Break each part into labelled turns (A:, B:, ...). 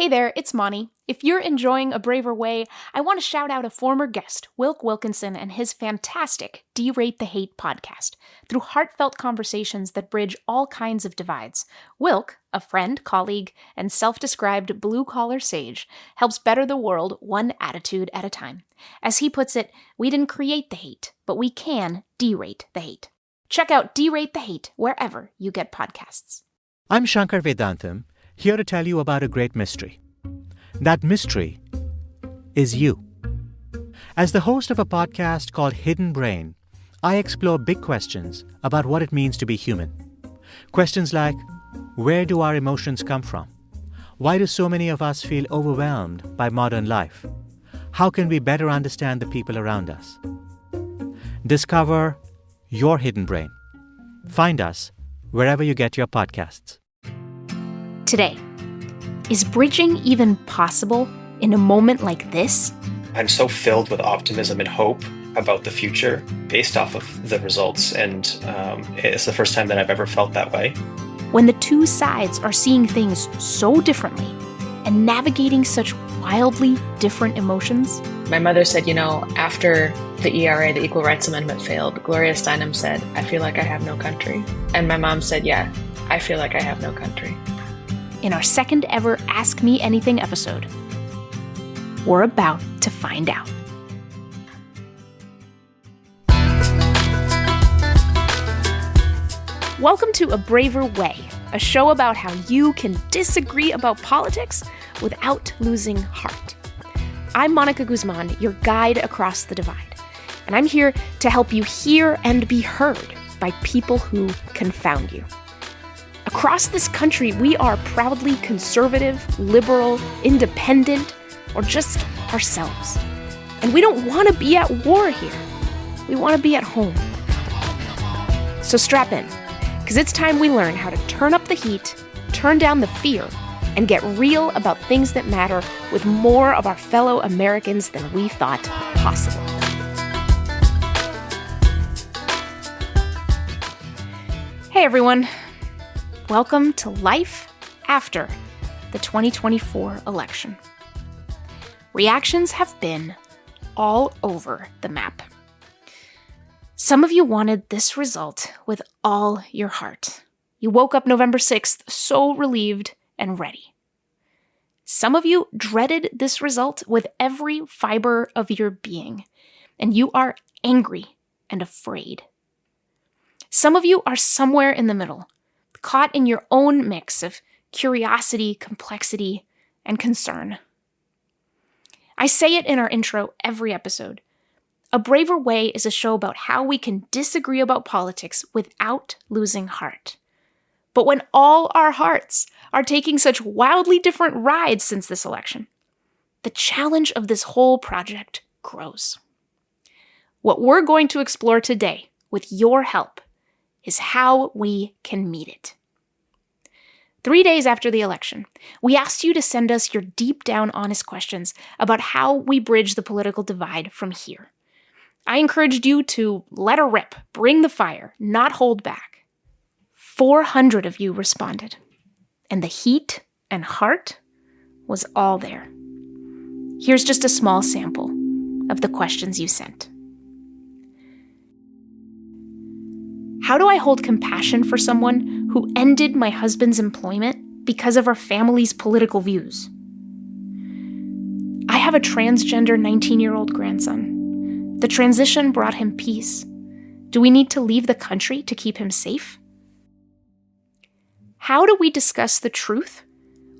A: Hey there, it's Moni. If you're enjoying A Braver Way, I want to shout out a former guest, Wilk Wilkinson, and his fantastic De-Rate the Hate podcast. Through heartfelt conversations that bridge all kinds of divides, Wilk, a friend, colleague, and self-described blue-collar sage, helps better the world one attitude at a time. As he puts it, we didn't create the hate, but we can de-rate the hate. Check out De-Rate the Hate wherever you get podcasts.
B: I'm Shankar Vedantam, here to tell you about a great mystery. That mystery is you. As the host of a podcast called Hidden Brain, I explore big questions about what it means to be human. Questions like, where do our emotions come from? Why do so many of us feel overwhelmed by modern life? How can we better understand the people around us? Discover your hidden brain. Find us wherever you get your podcasts.
A: Today, is bridging even possible in a moment like this?
C: I'm so filled with optimism and hope about the future based off of the results, and it's the first time that I've ever felt that way.
A: When the two sides are seeing things so differently and navigating such wildly different emotions?
D: My mother said, after the ERA, the Equal Rights Amendment, failed, Gloria Steinem said, "I feel like I have no country." And my mom said, "Yeah, I feel like I have no country."
A: In our second ever Ask Me Anything episode, we're about to find out. Welcome to A Braver Way, a show about how you can disagree about politics without losing heart. I'm Monica Guzman, your guide across the divide, and I'm here to help you hear and be heard by people who confound you. Across this country, we are proudly conservative, liberal, independent, or just ourselves. And we don't want to be at war here. We want to be at home. So strap in, because it's time we learn how to turn up the heat, turn down the fear, and get real about things that matter with more of our fellow Americans than we thought possible. Hey everyone. Welcome to life after the 2024 election. Reactions have been all over the map. Some of you wanted this result with all your heart. You woke up November 6th so relieved and ready. Some of you dreaded this result with every fiber of your being, and you are angry and afraid. Some of you are somewhere in the middle, caught in your own mix of curiosity, complexity, and concern. I say it in our intro every episode. A Braver Way is a show about how we can disagree about politics without losing heart. But when all our hearts are taking such wildly different rides since this election, the challenge of this whole project grows. What we're going to explore today, with your help, is how we can meet it. 3 days after the election, we asked you to send us your deep down honest questions about how we bridge the political divide from here. I encouraged you to let her rip, bring the fire, not hold back. 400 of you responded, and the heat and heart was all there. Here's just a small sample of the questions you sent. How do I hold compassion for someone who ended my husband's employment because of our family's political views? I have a transgender 19-year-old grandson. The transition brought him peace. Do we need to leave the country to keep him safe? How do we discuss the truth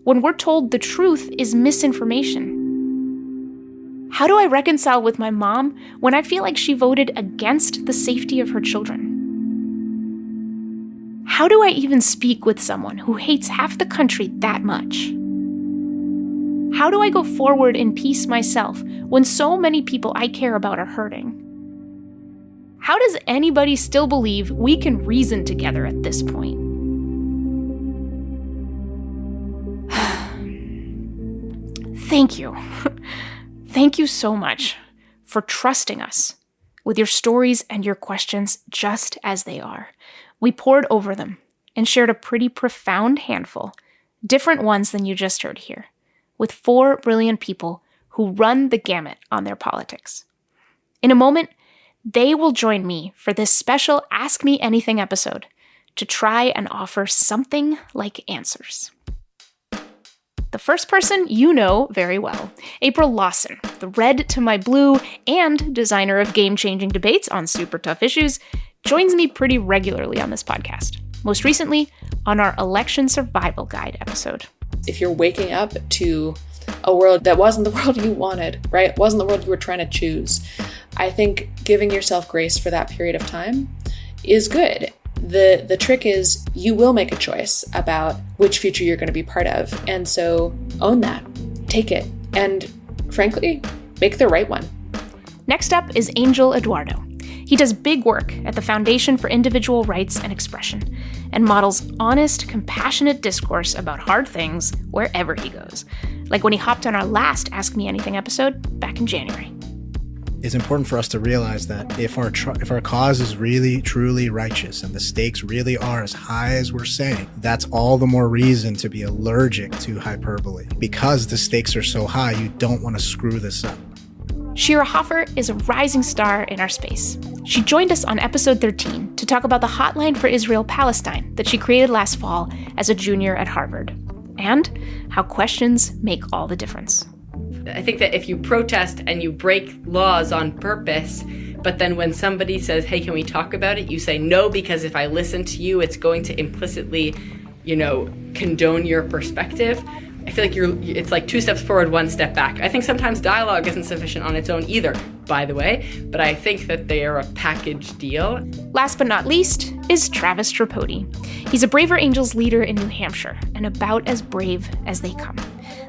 A: when we're told the truth is misinformation? How do I reconcile with my mom when I feel like she voted against the safety of her children? How do I even speak with someone who hates half the country that much? How do I go forward in peace myself when so many people I care about are hurting? How does anybody still believe we can reason together at this point? Thank you. Thank you so much for trusting us with your stories and your questions just as they are. We pored over them and shared a pretty profound handful, different ones than you just heard here, with 4 brilliant people who run the gamut on their politics. In a moment, they will join me for this special Ask Me Anything episode to try and offer something like answers. The first person you know very well, April Lawson, the red to my blue and designer of game-changing debates on super tough issues, joins me pretty regularly on this podcast, most recently on our Election Survival Guide episode.
E: If you're waking up to a world that wasn't the world you wanted, right? It wasn't the world you were trying to choose, I think giving yourself grace for that period of time is good. The trick is you will make a choice about which future you're going to be part of. And so own that, take it, and frankly, make the right one.
A: Next up is Angel Eduardo. He does big work at the Foundation for Individual Rights and Expression and models honest, compassionate discourse about hard things wherever he goes, like when he hopped on our last Ask Me Anything episode back in January.
F: It's important for us to realize that if our cause is really, truly righteous and the stakes really are as high as we're saying, that's all the more reason to be allergic to hyperbole. Because the stakes are so high, you don't want to screw this up.
A: Shira Hoffer is a rising star in our space. She joined us on episode 13 to talk about the Hotline for Israel-Palestine that she created last fall as a junior at Harvard, and how questions make all the difference.
G: I think that if you protest and you break laws on purpose, but then when somebody says, hey, can we talk about it? You say no, because if I listen to you, it's going to implicitly, condone your perspective. I feel like it's like 2 steps forward, 1 step back. I think sometimes dialogue isn't sufficient on its own either, by the way, but I think that they are a package deal.
A: Last but not least is Travis Tripodi. He's a Braver Angels leader in New Hampshire and about as brave as they come.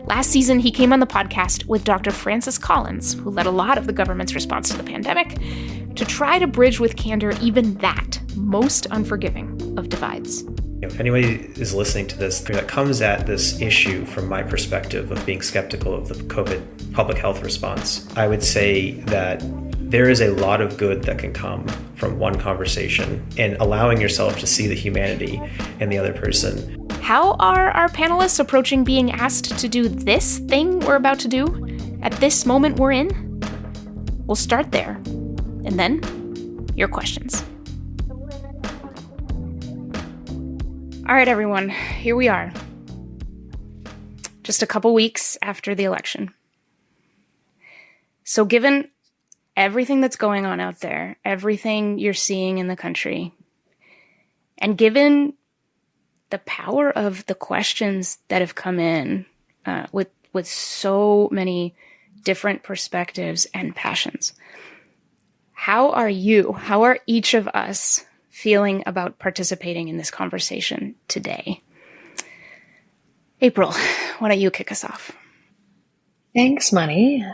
A: Last season, he came on the podcast with Dr. Francis Collins, who led a lot of the government's response to the pandemic, to try to bridge with candor even that most unforgiving of divides.
C: If anybody is listening to this that comes at this issue from my perspective of being skeptical of the COVID public health response, I would say that there is a lot of good that can come from one conversation and allowing yourself to see the humanity in the other person.
A: How are our panelists approaching being asked to do this thing we're about to do at this moment we're in? We'll start there, and then your questions. All right, everyone, here we are. Just a couple weeks after the election. So given everything that's going on out there, everything you're seeing in the country, and given the power of the questions that have come in with so many different perspectives and passions, how are each of us feeling about participating in this conversation today? April, why don't you kick us off?
D: Thanks, Moni.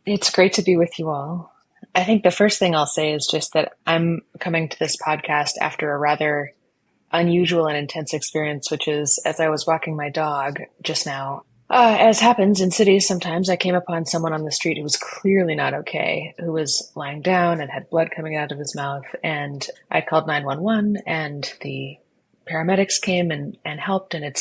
D: It's great to be with you all. I think the first thing I'll say is just that I'm coming to this podcast after a rather unusual and intense experience, which is as I was walking my dog just now. As happens in cities, sometimes I came upon someone on the street who was clearly not okay, who was lying down and had blood coming out of his mouth. And I called 911 and the paramedics came and helped, and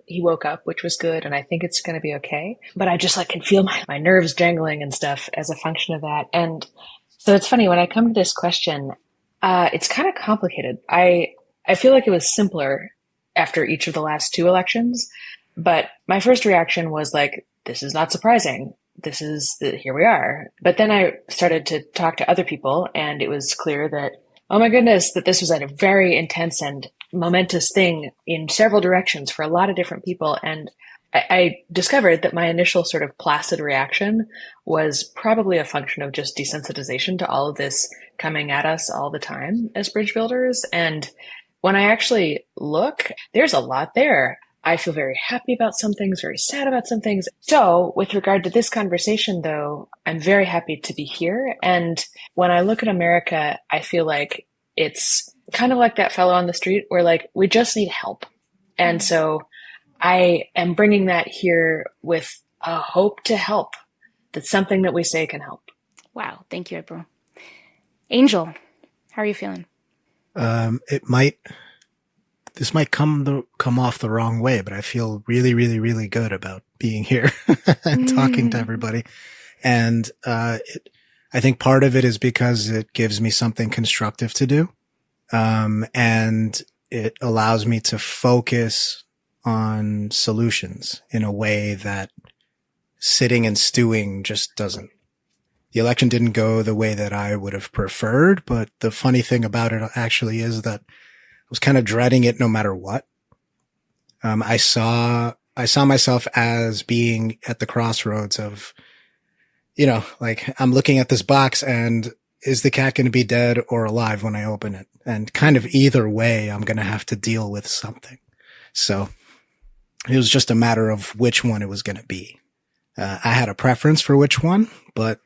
D: he woke up, which was good. And I think it's going to be okay. But I just can feel my nerves jangling and stuff as a function of that. And so it's funny when I come to this question, it's kind of complicated. I feel like it was simpler after each of the last 2 elections, but my first reaction was this is not surprising. Here we are. But then I started to talk to other people, and it was clear that, oh my goodness, that this was a very intense and momentous thing in several directions for a lot of different people. And I discovered that my initial sort of placid reaction was probably a function of just desensitization to all of this coming at us all the time as bridge builders. And when I actually look, there's a lot there. I feel very happy about some things, very sad about some things. So with regard to this conversation, though, I'm very happy to be here. And when I look at America, I feel like it's kind of like that fellow on the street where we just need help. And so I am bringing that here with a hope to help. That's something that we say can help.
A: Wow. Thank you, April. Angel, how are you feeling?
F: It might this might come off the wrong way, but I feel really, really, really good about being here and talking to everybody. And I think part of it is because it gives me something constructive to do. And it allows me to focus on solutions in a way that sitting and stewing just doesn't. The election didn't go the way that I would have preferred, but the funny thing about it actually is that I was kind of dreading it no matter what. I saw myself as being at the crossroads of, like I'm looking at this box and is the cat going to be dead or alive when I open it? And kind of either way, I'm going to have to deal with something. So it was just a matter of which one it was going to be. I had a preference for which one, but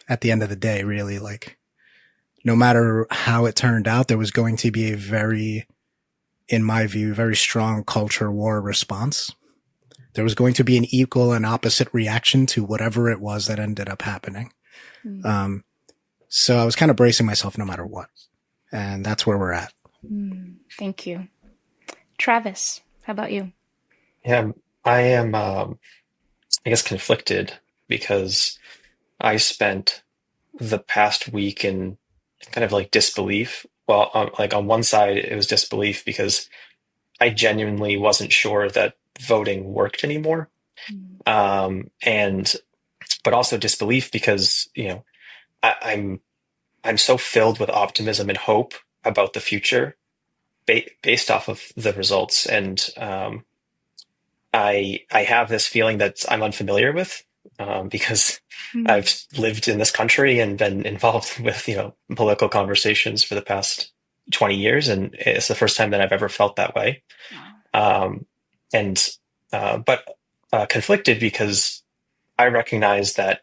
F: at the end of the day, really, like, no matter how it turned out, there was going to be a in my view, very strong culture war response. There was going to be an equal and opposite reaction to whatever it was that ended up happening. Mm. So I was kind of bracing myself no matter what. And that's where we're at.
A: Thank you. Travis, how about you?
C: Yeah, I am, I guess, conflicted because I spent the past week in kind of like disbelief. Well, like on one side, it was disbelief because I genuinely wasn't sure that voting worked anymore. But also disbelief because, I'm so filled with optimism and hope about the future based off of the results. And I have this feeling that I'm unfamiliar with because I've lived in this country and been involved with, political conversations for the past 20 years. And it's the first time that I've ever felt that way. But conflicted because I recognize that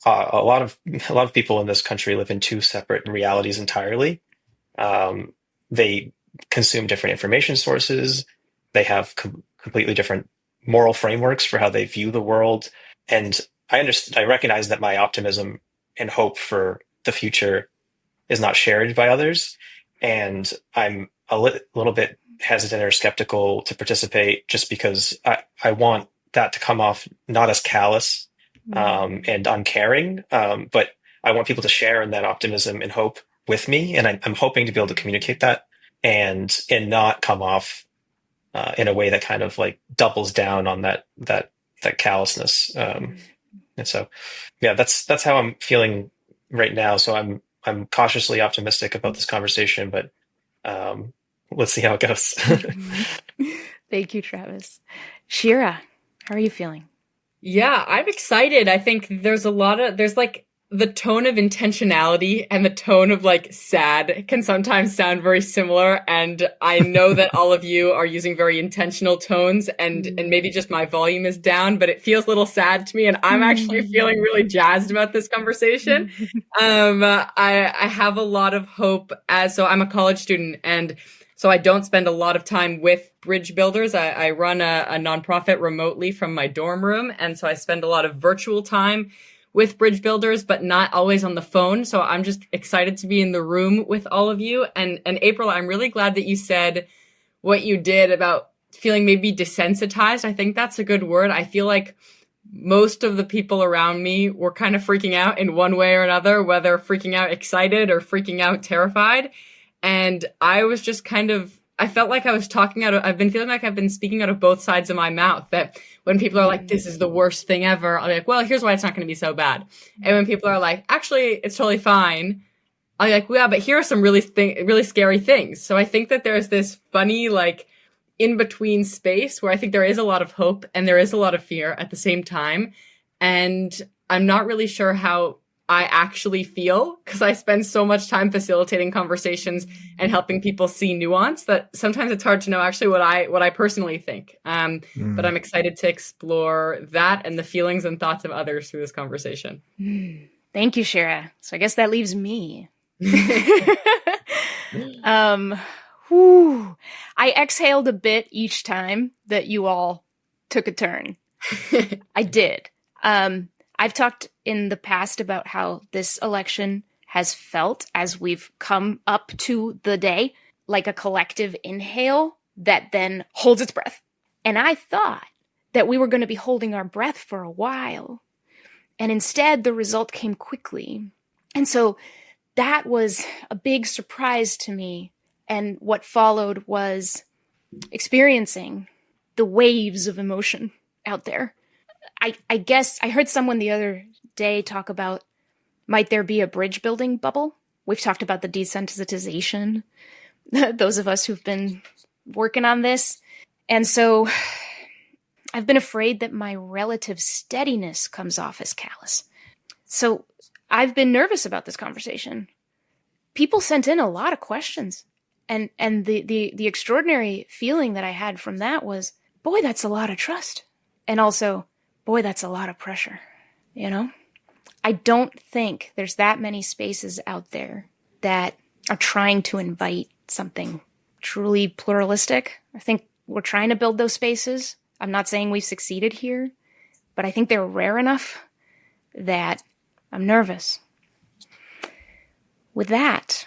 C: a lot of people in this country live in two separate realities entirely. They consume different information sources. They have completely different moral frameworks for how they view the world. And I recognize that my optimism and hope for the future is not shared by others. And I'm a little bit hesitant or skeptical to participate just because I want that to come off not as callous and uncaring, but I want people to share in that optimism and hope with me. And I'm hoping to be able to communicate that and not come off in a way that kind of like doubles down on that callousness. And so, yeah, that's how I'm feeling right now. So I'm cautiously optimistic about this conversation, but let's see how it goes.
A: Thank you, Travis. Shira, how are you feeling?
G: Yeah, I'm excited. I think there's like the tone of intentionality and the tone of like sad can sometimes sound very similar. And I know that all of you are using very intentional tones and maybe just my volume is down, but it feels a little sad to me. And I'm actually feeling really jazzed about this conversation. I have a lot of hope so I'm a college student and so I don't spend a lot of time with bridge builders. I run a nonprofit remotely from my dorm room. And so I spend a lot of virtual time with bridge builders, but not always on the phone. So I'm just excited to be in the room with all of you. And April, I'm really glad that you said what you did about feeling maybe desensitized. I think that's a good word. I feel like most of the people around me were kind of freaking out in one way or another, whether freaking out excited or freaking out terrified. And I was just I felt like I was I've been feeling like I've been speaking out of both sides of my mouth, that when people are like, this is the worst thing ever, I'll be like, well, here's why it's not going to be so bad. And when people are like, actually, it's totally fine, I'll be like, well, yeah, but here are some really scary things. So I think that there's this funny, like, in-between space where I think there is a lot of hope and there is a lot of fear at the same time. And I'm not really sure how I actually feel because I spend so much time facilitating conversations and helping people see nuance that sometimes it's hard to know actually what I personally think. But I'm excited to explore that and the feelings and thoughts of others through this conversation.
A: Thank you, Shira. So I guess that leaves me. I exhaled a bit each time that you all took a turn. I did. I've talked in the past about how this election has felt as we've come up to the day, like a collective inhale that then holds its breath. And I thought that we were going to be holding our breath for a while. And instead, the result came quickly. And so that was a big surprise to me. And what followed was experiencing the waves of emotion out there. I guess I heard someone the other day talk about, might there be a bridge building bubble? We've talked about the desensitization, those of us who've been working on this. And so I've been afraid that my relative steadiness comes off as callous. So I've been nervous about this conversation. People sent in a lot of questions. And the extraordinary feeling that I had from that was, boy, that's a lot of trust. And also, boy, that's a lot of pressure, you know? I don't think there's that many spaces out there that are trying to invite something truly pluralistic. I think we're trying to build those spaces. I'm not saying we've succeeded here, but I think they're rare enough that I'm nervous. With that,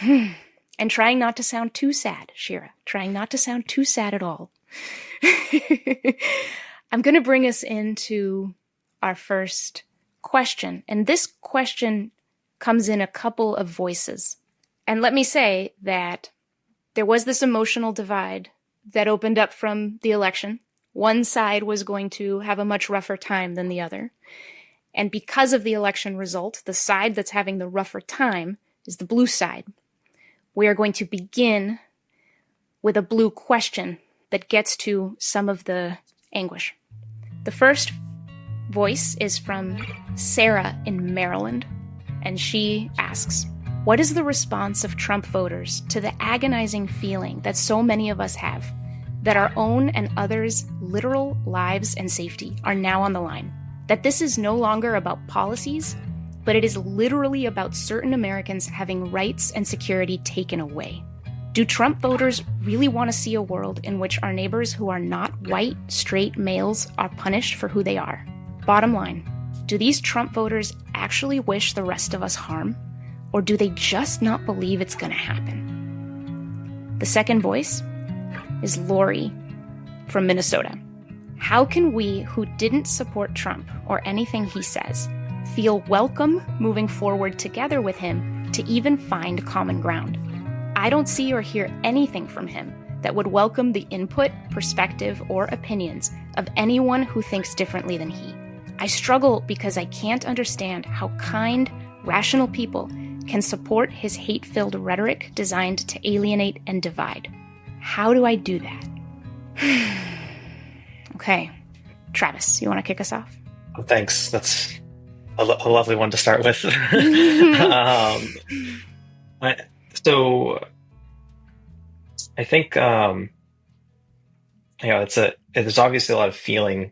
A: and trying not to sound too sad, Shira, trying not to sound too sad at all, I'm going to bring us into our first question. And this question comes in a couple of voices. And let me say that there was this emotional divide that opened up from the election. One side was going to have a much rougher time than the other. And because of the election result, the side that's having the rougher time is the blue side. We are going to begin with a blue question that gets to some of the anguish. The first voice is from Sarah in Maryland, and she asks, what is the response of Trump voters to the agonizing feeling that so many of us have, that our own and others' literal lives and safety are now on the line? That this is no longer about policies, but it is literally about certain Americans having rights and security taken away. Do Trump voters really want to see a world in which our neighbors who are not white, straight males are punished for who they are? Bottom line, do these Trump voters actually wish the rest of us harm? Or do they just not believe it's going to happen? The second voice is Lori from Minnesota. How can we who didn't support Trump or anything he says feel welcome moving forward together with him to even find common ground? I don't see or hear anything from him that would welcome the input, perspective, or opinions of anyone who thinks differently than he. I struggle because I can't understand how kind, rational people can support his hate-filled rhetoric designed to alienate and divide. How do I do that? Okay. Travis, you want to kick us off?
C: Oh, thanks. That's a lovely one to start with. So I think, there's obviously a lot of feeling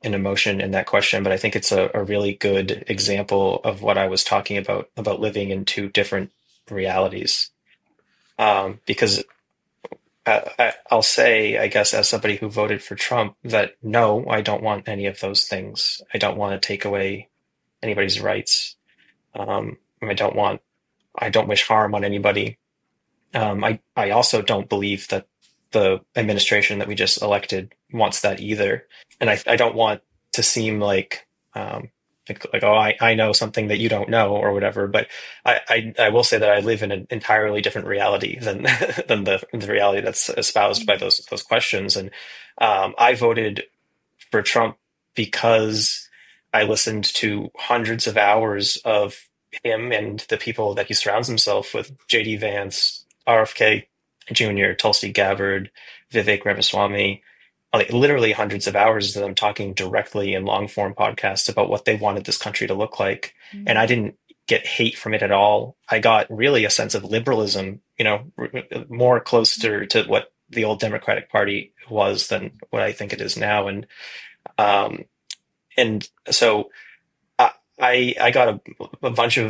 C: and emotion in that question, but I think it's a really good example of what I was talking about living in two different realities. Because I'll say, I guess, as somebody who voted for Trump, that no, I don't want any of those things. I don't want to take away anybody's rights. I don't wish harm on anybody. I also don't believe that the administration that we just elected wants that either. And I don't want to seem like I know something that you don't know or whatever, but I will say that I live in an entirely different reality than the reality that's espoused by those questions. And I voted for Trump because I listened to hundreds of hours of him and the people that he surrounds himself with: J.D. Vance, RFK Jr., Tulsi Gabbard, Vivek Ramaswamy, like literally hundreds of hours of them talking directly in long form podcasts about what they wanted this country to look like. Mm-hmm. And I didn't get hate from it at all. I got really a sense of liberalism, more closer to what the old Democratic Party was than what I think it is now. And so I got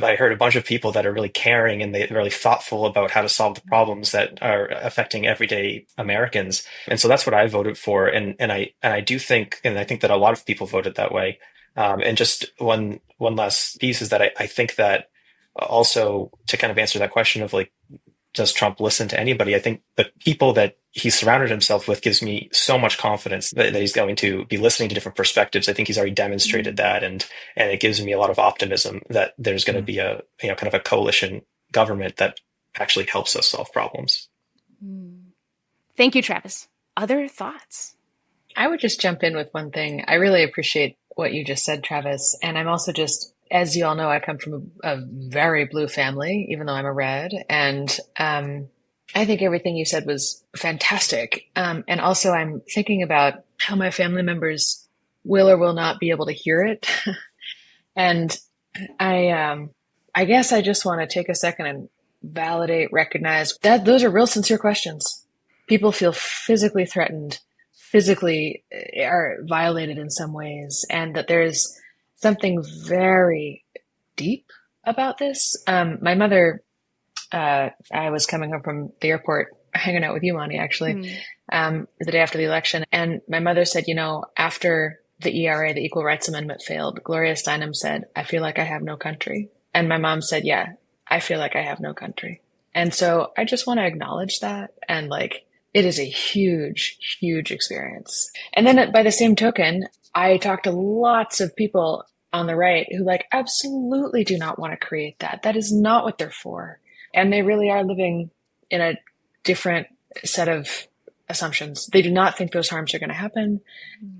C: I heard a bunch of people that are really caring and they're really thoughtful about how to solve the problems that are affecting everyday Americans. And so that's what I voted for. And I do think, and I think that a lot of people voted that way. And just one last piece is that I think that also, to kind of answer that question of like, does Trump listen to anybody? I think the people that he surrounded himself with gives me so much confidence that he's going to be listening to different perspectives. I think he's already demonstrated that, and it gives me a lot of optimism that there's going to be a kind of a coalition government that actually helps us solve problems.
A: Thank you, Travis. Other thoughts?
D: I would just jump in with one thing. I really appreciate what you just said, Travis. And I'm also just, as you all know, I come from a very blue family, even though I'm a red. And I think everything you said was fantastic. And also I'm thinking about how my family members will or will not be able to hear it. And I guess I just want to take a second and validate, recognize that those are real sincere questions. People feel physically threatened, physically are violated in some ways, and that there's something very deep about this. My mother, I was coming home from the airport, hanging out with you, Moni, actually, the day after the election. And my mother said, after the ERA, the Equal Rights Amendment, failed, Gloria Steinem said, "I feel like I have no country." And my mom said, "Yeah, I feel like I have no country." And so I just want to acknowledge that. And it is a huge, huge experience. And then by the same token, I talked to lots of people on the right who absolutely do not want to create that. That is not what they're for. And they really are living in a different set of assumptions. They do not think those harms are going to happen,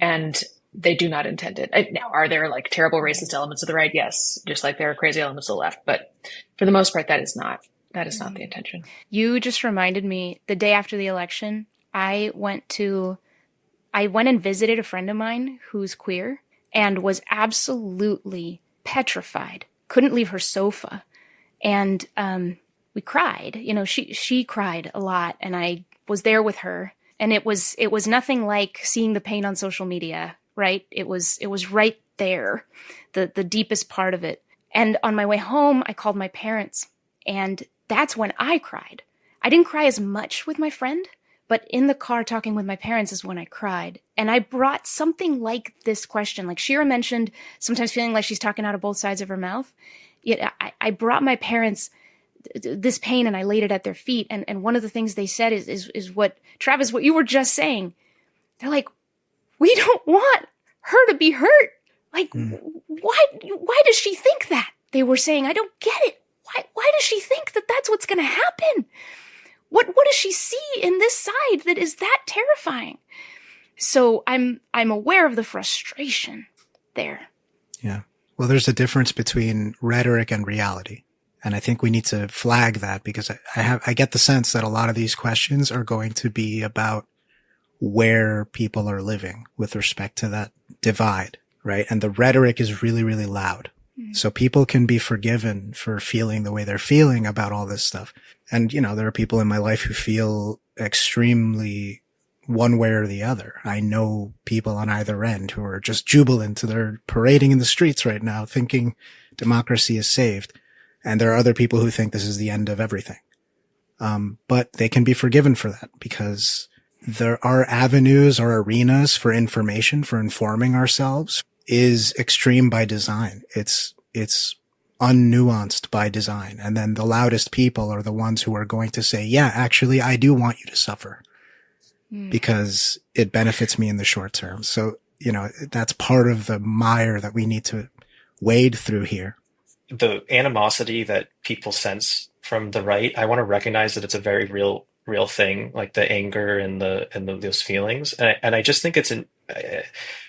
D: and they do not intend it. Now, are there terrible racist elements of the right? Yes, just like there are crazy elements of the left. But for the most part, that is not the intention.
A: You just reminded me, the day after the election, I went and visited a friend of mine who's queer and was absolutely petrified. Couldn't leave her sofa. And we cried. She cried a lot, and I was there with her. And it was nothing like seeing the pain on social media, right? It was right there, the deepest part of it. And on my way home, I called my parents, and that's when I cried. I didn't cry as much with my friend, but in the car talking with my parents is when I cried. And I brought something like this question, like Shira mentioned, sometimes feeling like she's talking out of both sides of her mouth. Yet I brought my parents this pain and I laid it at their feet. And one of the things they said is what, Travis, what you were just saying. They're like, "We don't want her to be hurt. Why does she think that?" They were saying, "I don't get it. Why does she think that that's what's going to happen? What does she see in this side that is that terrifying?" So I'm aware of the frustration there.
F: Yeah. Well, there's a difference between rhetoric and reality. And I think we need to flag that, because I get the sense that a lot of these questions are going to be about where people are living with respect to that divide, right? And the rhetoric is really, really loud. So people can be forgiven for feeling the way they're feeling about all this stuff. And, there are people in my life who feel extremely one way or the other. I know people on either end who are just jubilant. They're parading in the streets right now thinking democracy is saved. And there are other people who think this is the end of everything. But they can be forgiven for that, because there are avenues or arenas for information, for informing ourselves, is extreme by design. It's unnuanced by design. And then the loudest people are the ones who are going to say, "Yeah, actually, I do want you to suffer because it benefits me in the short term." So, that's part of the mire that we need to wade through here.
C: The animosity that people sense from the right, I want to recognize that it's a very real thing, like the anger and those feelings. And I just think it's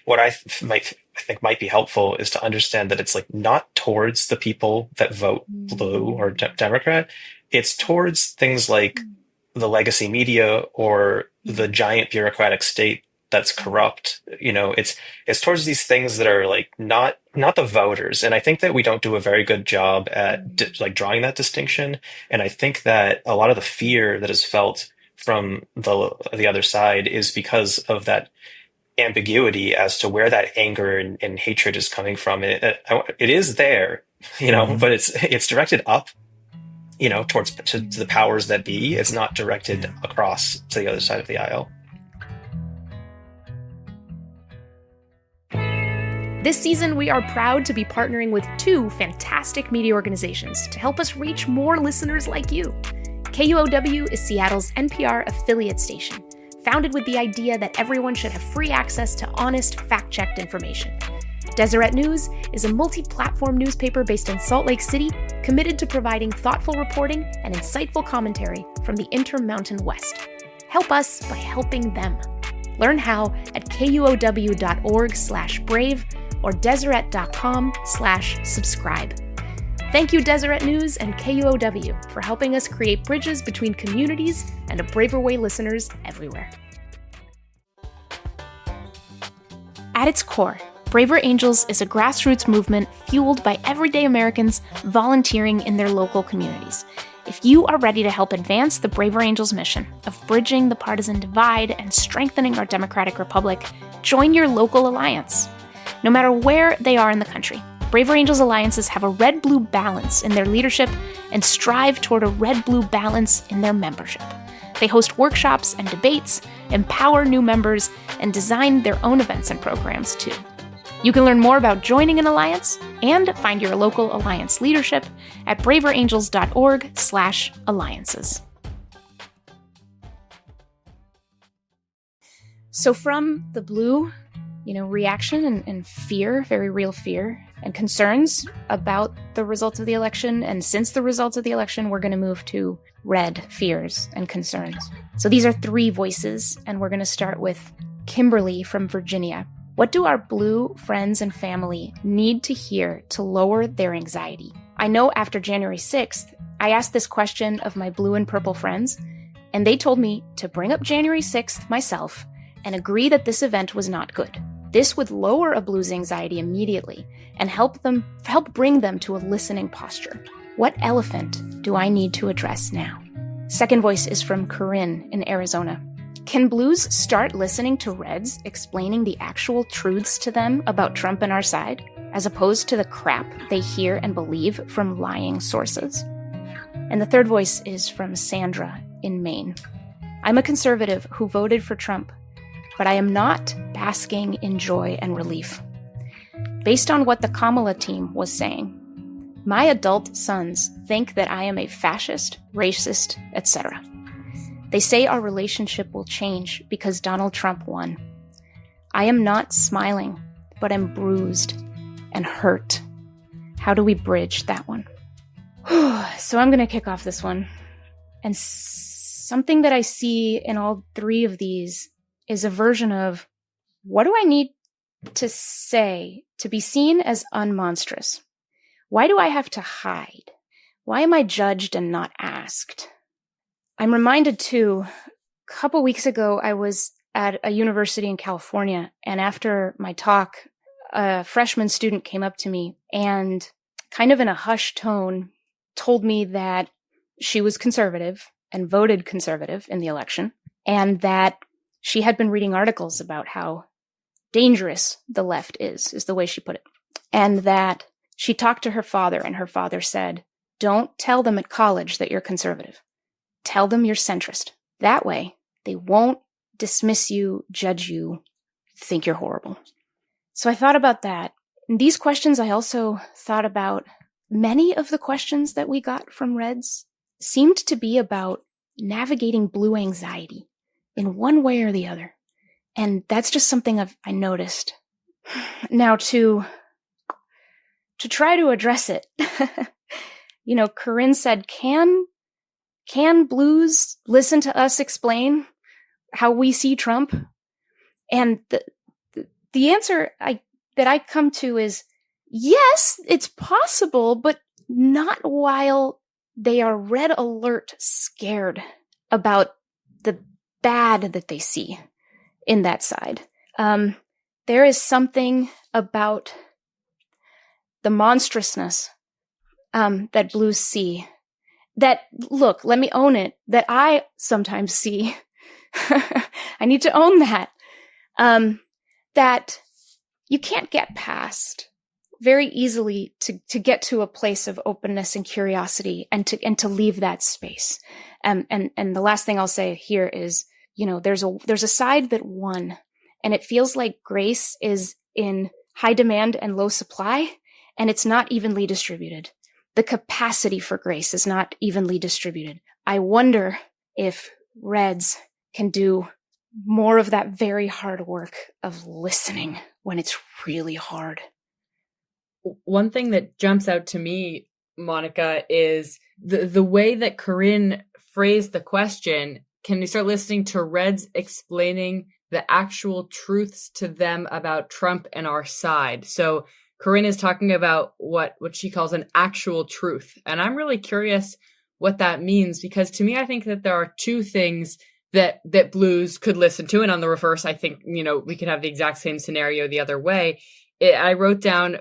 C: what I think might be helpful is to understand that it's not towards the people that vote blue or Democrat. It's towards things like the legacy media or the giant bureaucratic state that's corrupt. It's towards these things that are not the voters. And I think that we don't do a very good job at drawing that distinction. And I think that a lot of the fear that is felt from the other side is because of that ambiguity as to where that anger and hatred is coming from. It is there, but it's directed up, towards to the powers that be. It's not directed across to the other side of the aisle.
A: This season, we are proud to be partnering with two fantastic media organizations to help us reach more listeners like you. KUOW is Seattle's NPR affiliate station, founded with the idea that everyone should have free access to honest, fact-checked information. Deseret News is a multi-platform newspaper based in Salt Lake City, committed to providing thoughtful reporting and insightful commentary from the Intermountain West. Help us by helping them. Learn how at kuow.org/brave or deseret.com/subscribe. Thank you, Deseret News and KUOW, for helping us create bridges between communities and a Braver Way listeners everywhere. At its core, Braver Angels is a grassroots movement fueled by everyday Americans volunteering in their local communities. If you are ready to help advance the Braver Angels mission of bridging the partisan divide and strengthening our democratic republic, join your local alliance. No matter where they are in the country, Braver Angels alliances have a red-blue balance in their leadership and strive toward a red-blue balance in their membership. They host workshops and debates, empower new members, and design their own events and programs too. You can learn more about joining an alliance and find your local alliance leadership at braverangels.org/alliances. So from the blue, reaction and fear, very real fear, and concerns about the results of the election. And since the results of the election, we're going to move to red fears and concerns. So these are 3 voices, and we're going to start with Kimberly from Virginia. What do our blue friends and family need to hear to lower their anxiety? I know after January 6th, I asked this question of my blue and purple friends, and they told me to bring up January 6th myself and agree that this event was not good. This would lower a blue's anxiety immediately and help bring them to a listening posture. What elephant do I need to address now? Second voice is from Corinne in Arizona. Can blues start listening to reds explaining the actual truths to them about Trump and our side, as opposed to the crap they hear and believe from lying sources? And the third voice is from Sandra in Maine. I'm a conservative who voted for Trump, but I am not basking in joy and relief. Based on what the Kamala team was saying, my adult sons think that I am a fascist, racist, etc. They say our relationship will change because Donald Trump won. I am not smiling, but I'm bruised and hurt. How do we bridge that one? So I'm going to kick off this one. And something that I see in all 3 of these is a version of, what do I need to say to be seen as unmonstrous? Why do I have to hide? Why am I judged and not asked? I'm reminded too, a couple weeks ago, I was at a university in California, and after my talk, a freshman student came up to me and kind of in a hushed tone told me that she was conservative and voted conservative in the election, and that she had been reading articles about how dangerous the left is the way she put it. And that she talked to her father, and her father said, don't tell them at college that you're conservative. Tell them you're centrist. That way, they won't dismiss you, judge you, think you're horrible. So I thought about that. In these questions, I also thought about many of the questions that we got from Reds seemed to be about navigating blue anxiety in one way or the other. And that's just something I noticed. Now to try to address it, Corinne said, can blues listen to us explain how we see Trump? And the answer that I come to is, yes, it's possible, but not while they are red alert scared about the bad that they see in that side. There is something about the monstrousness that blues see that, look, let me own it, that I sometimes see. I need to own that. That you can't get past very easily to get to a place of openness and curiosity and to leave that space. And the last thing I'll say here is, there's a side that won, and it feels like grace is in high demand and low supply, and it's not evenly distributed. The capacity for grace is not evenly distributed. I wonder if Reds can do more of that very hard work of listening when it's really hard.
G: One thing that jumps out to me, Monica, is the way that Corinne phrased the question. Can you start listening to Reds explaining the actual truths to them about Trump and our side? So Corinne is talking about what she calls an actual truth. And I'm really curious what that means, because to me, I think that there are two things that Blues could listen to. And on the reverse, I think, we could have the exact same scenario the other way. I wrote down,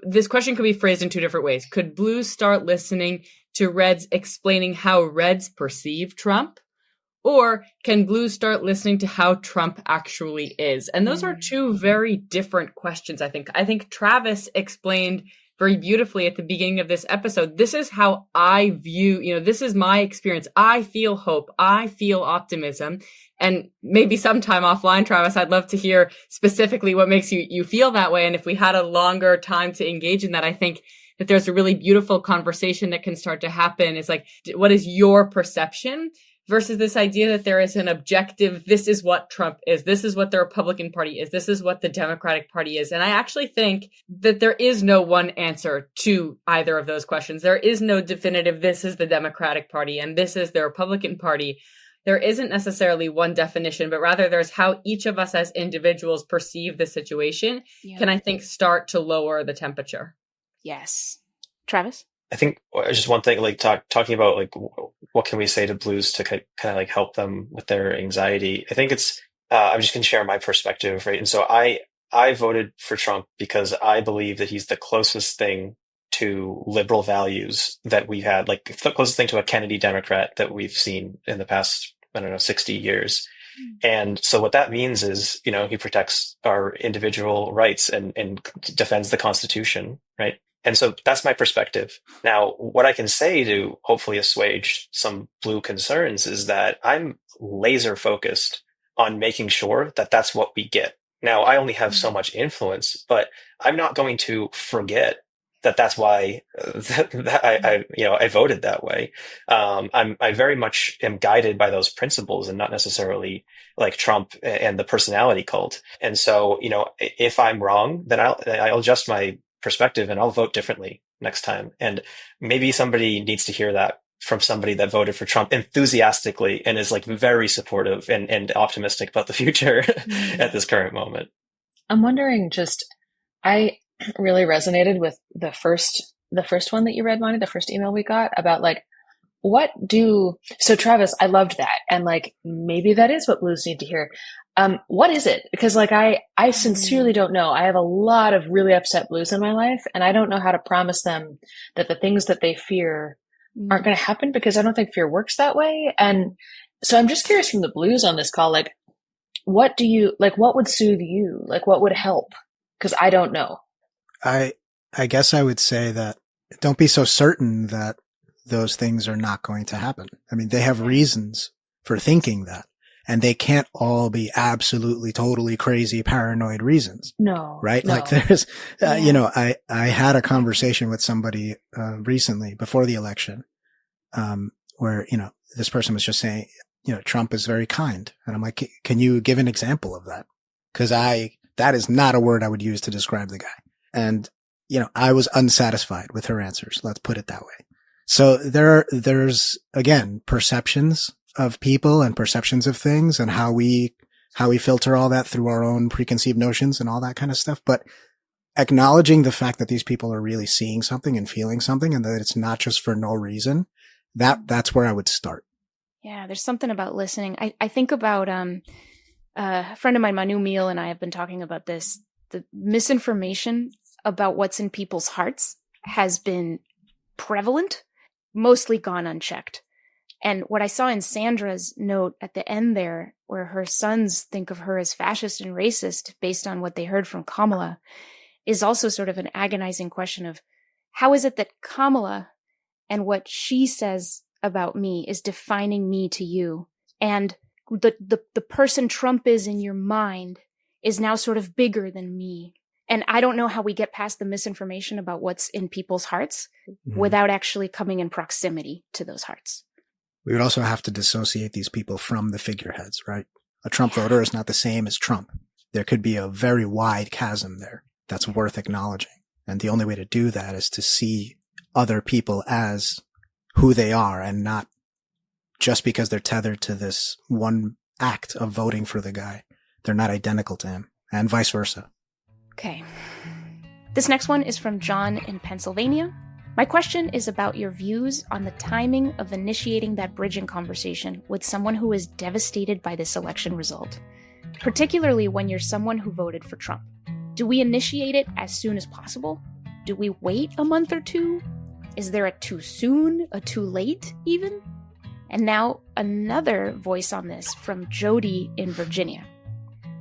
G: this question could be phrased in two different ways. Could Blues start listening to Reds explaining how Reds perceive Trump? Or can Blues start listening to how Trump actually is? And those are two very different questions, I think. I think Travis explained very beautifully at the beginning of this episode, this is how I view, this is my experience. I feel hope. I feel optimism. And maybe sometime offline, Travis, I'd love to hear specifically what makes you feel that way. And if we had a longer time to engage in that, I think that there's a really beautiful conversation that can start to happen. It's like, what is your perception? Versus this idea that there is an objective, this is what Trump is, this is what the Republican Party is, this is what the Democratic Party is. And I actually think that there is no one answer to either of those questions. There is no definitive, this is the Democratic Party and this is the Republican Party. There isn't necessarily one definition, but rather there's how each of us as individuals perceive the situation can, I think, start to lower the temperature.
A: Yes. Travis?
C: I think just one thing, talking about what can we say to Blues to kind of help them with their anxiety. I think it's I'm just going to share my perspective, right? And so I voted for Trump because I believe that he's the closest thing to liberal values that we've had, the closest thing to a Kennedy Democrat that we've seen in the past, 60 years. And so what that means is, he protects our individual rights and defends the Constitution, right? And so that's my perspective. Now, what I can say to hopefully assuage some Blue concerns is that I'm laser focused on making sure that that's what we get. Now, I only have so much influence, but I'm not going to forget that that's why I voted that way. I very much am guided by those principles and not necessarily like Trump and the personality cult. And so, if I'm wrong, then I'll adjust my perspective and I'll vote differently next time. And maybe somebody needs to hear that from somebody that voted for Trump enthusiastically and is very supportive and optimistic about the future at this current moment.
D: I'm wondering, I really resonated with the first one that you read, Moni, the first email we got about so Travis, I loved that. And maybe that is what Blues need to hear. What is it? Because I sincerely don't know. I have a lot of really upset Blues in my life, and I don't know how to promise them that the things that they fear aren't going to happen, because I don't think fear works that way. And so I'm just curious from the Blues on this call, what would soothe you? What would help? Because I don't know.
F: I guess I would say that don't be so certain that those things are not going to happen. I mean, they have reasons for thinking that. And they can't all be absolutely, totally crazy, paranoid reasons.
D: No.
F: Right?
D: No.
F: There's, I had a conversation with somebody, recently before the election, where, this person was just saying, Trump is very kind. And I'm like, can you give an example of that? Cause that is not a word I would use to describe the guy. And, I was unsatisfied with her answers. Let's put it that way. So there's again, perceptions of people and perceptions of things and how we filter all that through our own preconceived notions and all that kind of stuff. But acknowledging the fact that these people are really seeing something and feeling something and that it's not just for no reason, that's where I would start.
A: Yeah, there's something about listening. I think about a friend of mine, Manu Meal, and I have been talking about this. The misinformation about what's in people's hearts has been prevalent, mostly gone unchecked. And what I saw in Sandra's note at the end there, where her sons think of her as fascist and racist based on what they heard from Kamala, is also sort of an agonizing question of how is it that Kamala and what she says about me is defining me to you? And the person Trump is in your mind is now sort of bigger than me. And I don't know how we get past the misinformation about what's in people's hearts without actually coming in proximity to those hearts.
F: We would also have to dissociate these people from the figureheads, right? A Trump voter is not the same as Trump. There could be a very wide chasm there that's worth acknowledging. And the only way to do that is to see other people as who they are and not just because they're tethered to this one act of voting for the guy. They're not identical to him, and vice versa.
A: Okay. This next one is from John in Pennsylvania. My question is about your views on the timing of initiating that bridging conversation with someone who is devastated by this election result, particularly when you're someone who voted for Trump. Do we initiate it as soon as possible? Do we wait a month or two? Is there a too soon, a too late even? And now another voice on this from Jody in Virginia.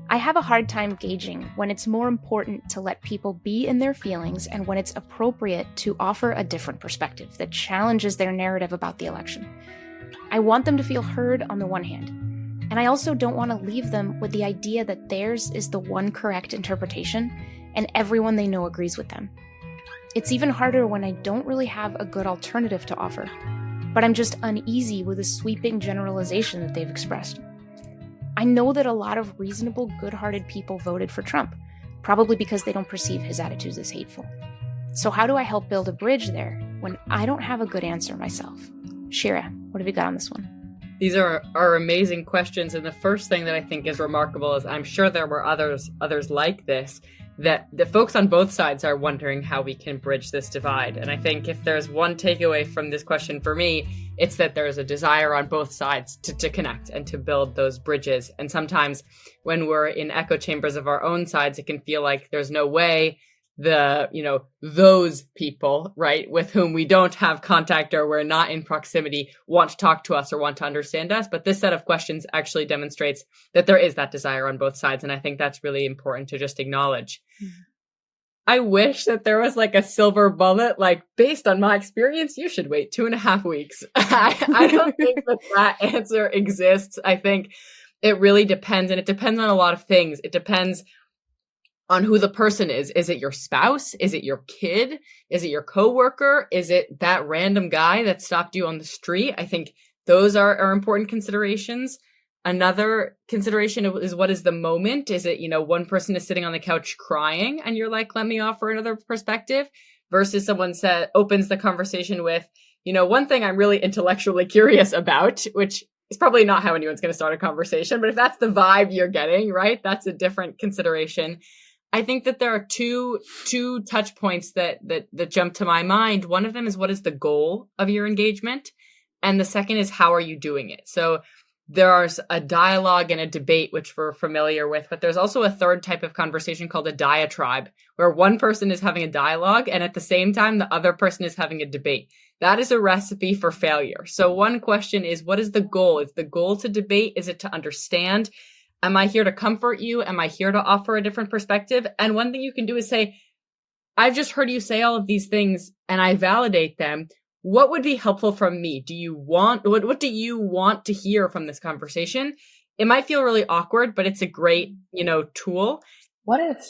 A: I have a hard time gauging when it's more important to let people be in their feelings and when it's appropriate to offer a different perspective that challenges their narrative about the election. I want them to feel heard on the one hand, and I also don't want to leave them with the idea that theirs is the one correct interpretation and everyone they know agrees with them. It's even harder when I don't really have a good alternative to offer, but I'm just uneasy with the sweeping generalization that they've expressed. I know that a lot of reasonable, good-hearted people voted for Trump, probably because they don't perceive his attitudes as hateful. So how do I help build a bridge there when I don't have a good answer myself? Shira, what have you got on this one?
G: These are amazing questions, and the first thing that I think is remarkable is I'm sure there were others like this, that the folks on both sides are wondering how we can bridge this divide. And I think if there's one takeaway from this question for me, it's that there's a desire on both sides to connect and to build those bridges. And sometimes when we're in echo chambers of our own sides, it can feel like there's no way those people, right, with whom we don't have contact or we're not in proximity want to talk to us or want to understand us. But this set of questions actually demonstrates that there is that desire on both sides. And I think that's really important to just acknowledge. Mm-hmm. I wish that there was like a silver bullet, like based on my experience, you should wait 2.5 weeks. I don't think that answer exists. I think it really depends, and it depends on a lot of things. It depends on who the person is. Is it your spouse? Is it your kid? Is it your coworker? Is it that random guy that stopped you on the street? I think those are important considerations. Another consideration is, what is the moment? Is it, one person is sitting on the couch crying and you're like, let me offer another perspective, versus someone opens the conversation with, one thing I'm really intellectually curious about, which is probably not how anyone's going to start a conversation, but if that's the vibe you're getting, right, that's a different consideration. I think that there are two touch points that jump to my mind. One of them is, what is the goal of your engagement? And the second is, how are you doing it? So there's a dialogue and a debate, which we're familiar with, but there's also a third type of conversation called a diatribe, where one person is having a dialogue and at the same time, the other person is having a debate. That is a recipe for failure. So one question is, what is the goal? Is the goal to debate? Is it to understand? Am I here to comfort you? Am I here to offer a different perspective? And one thing you can do is say, I've just heard you say all of these things and I validate them. What would be helpful from me? What do you want to hear from this conversation? It might feel really awkward, but it's a great, tool.
D: What if,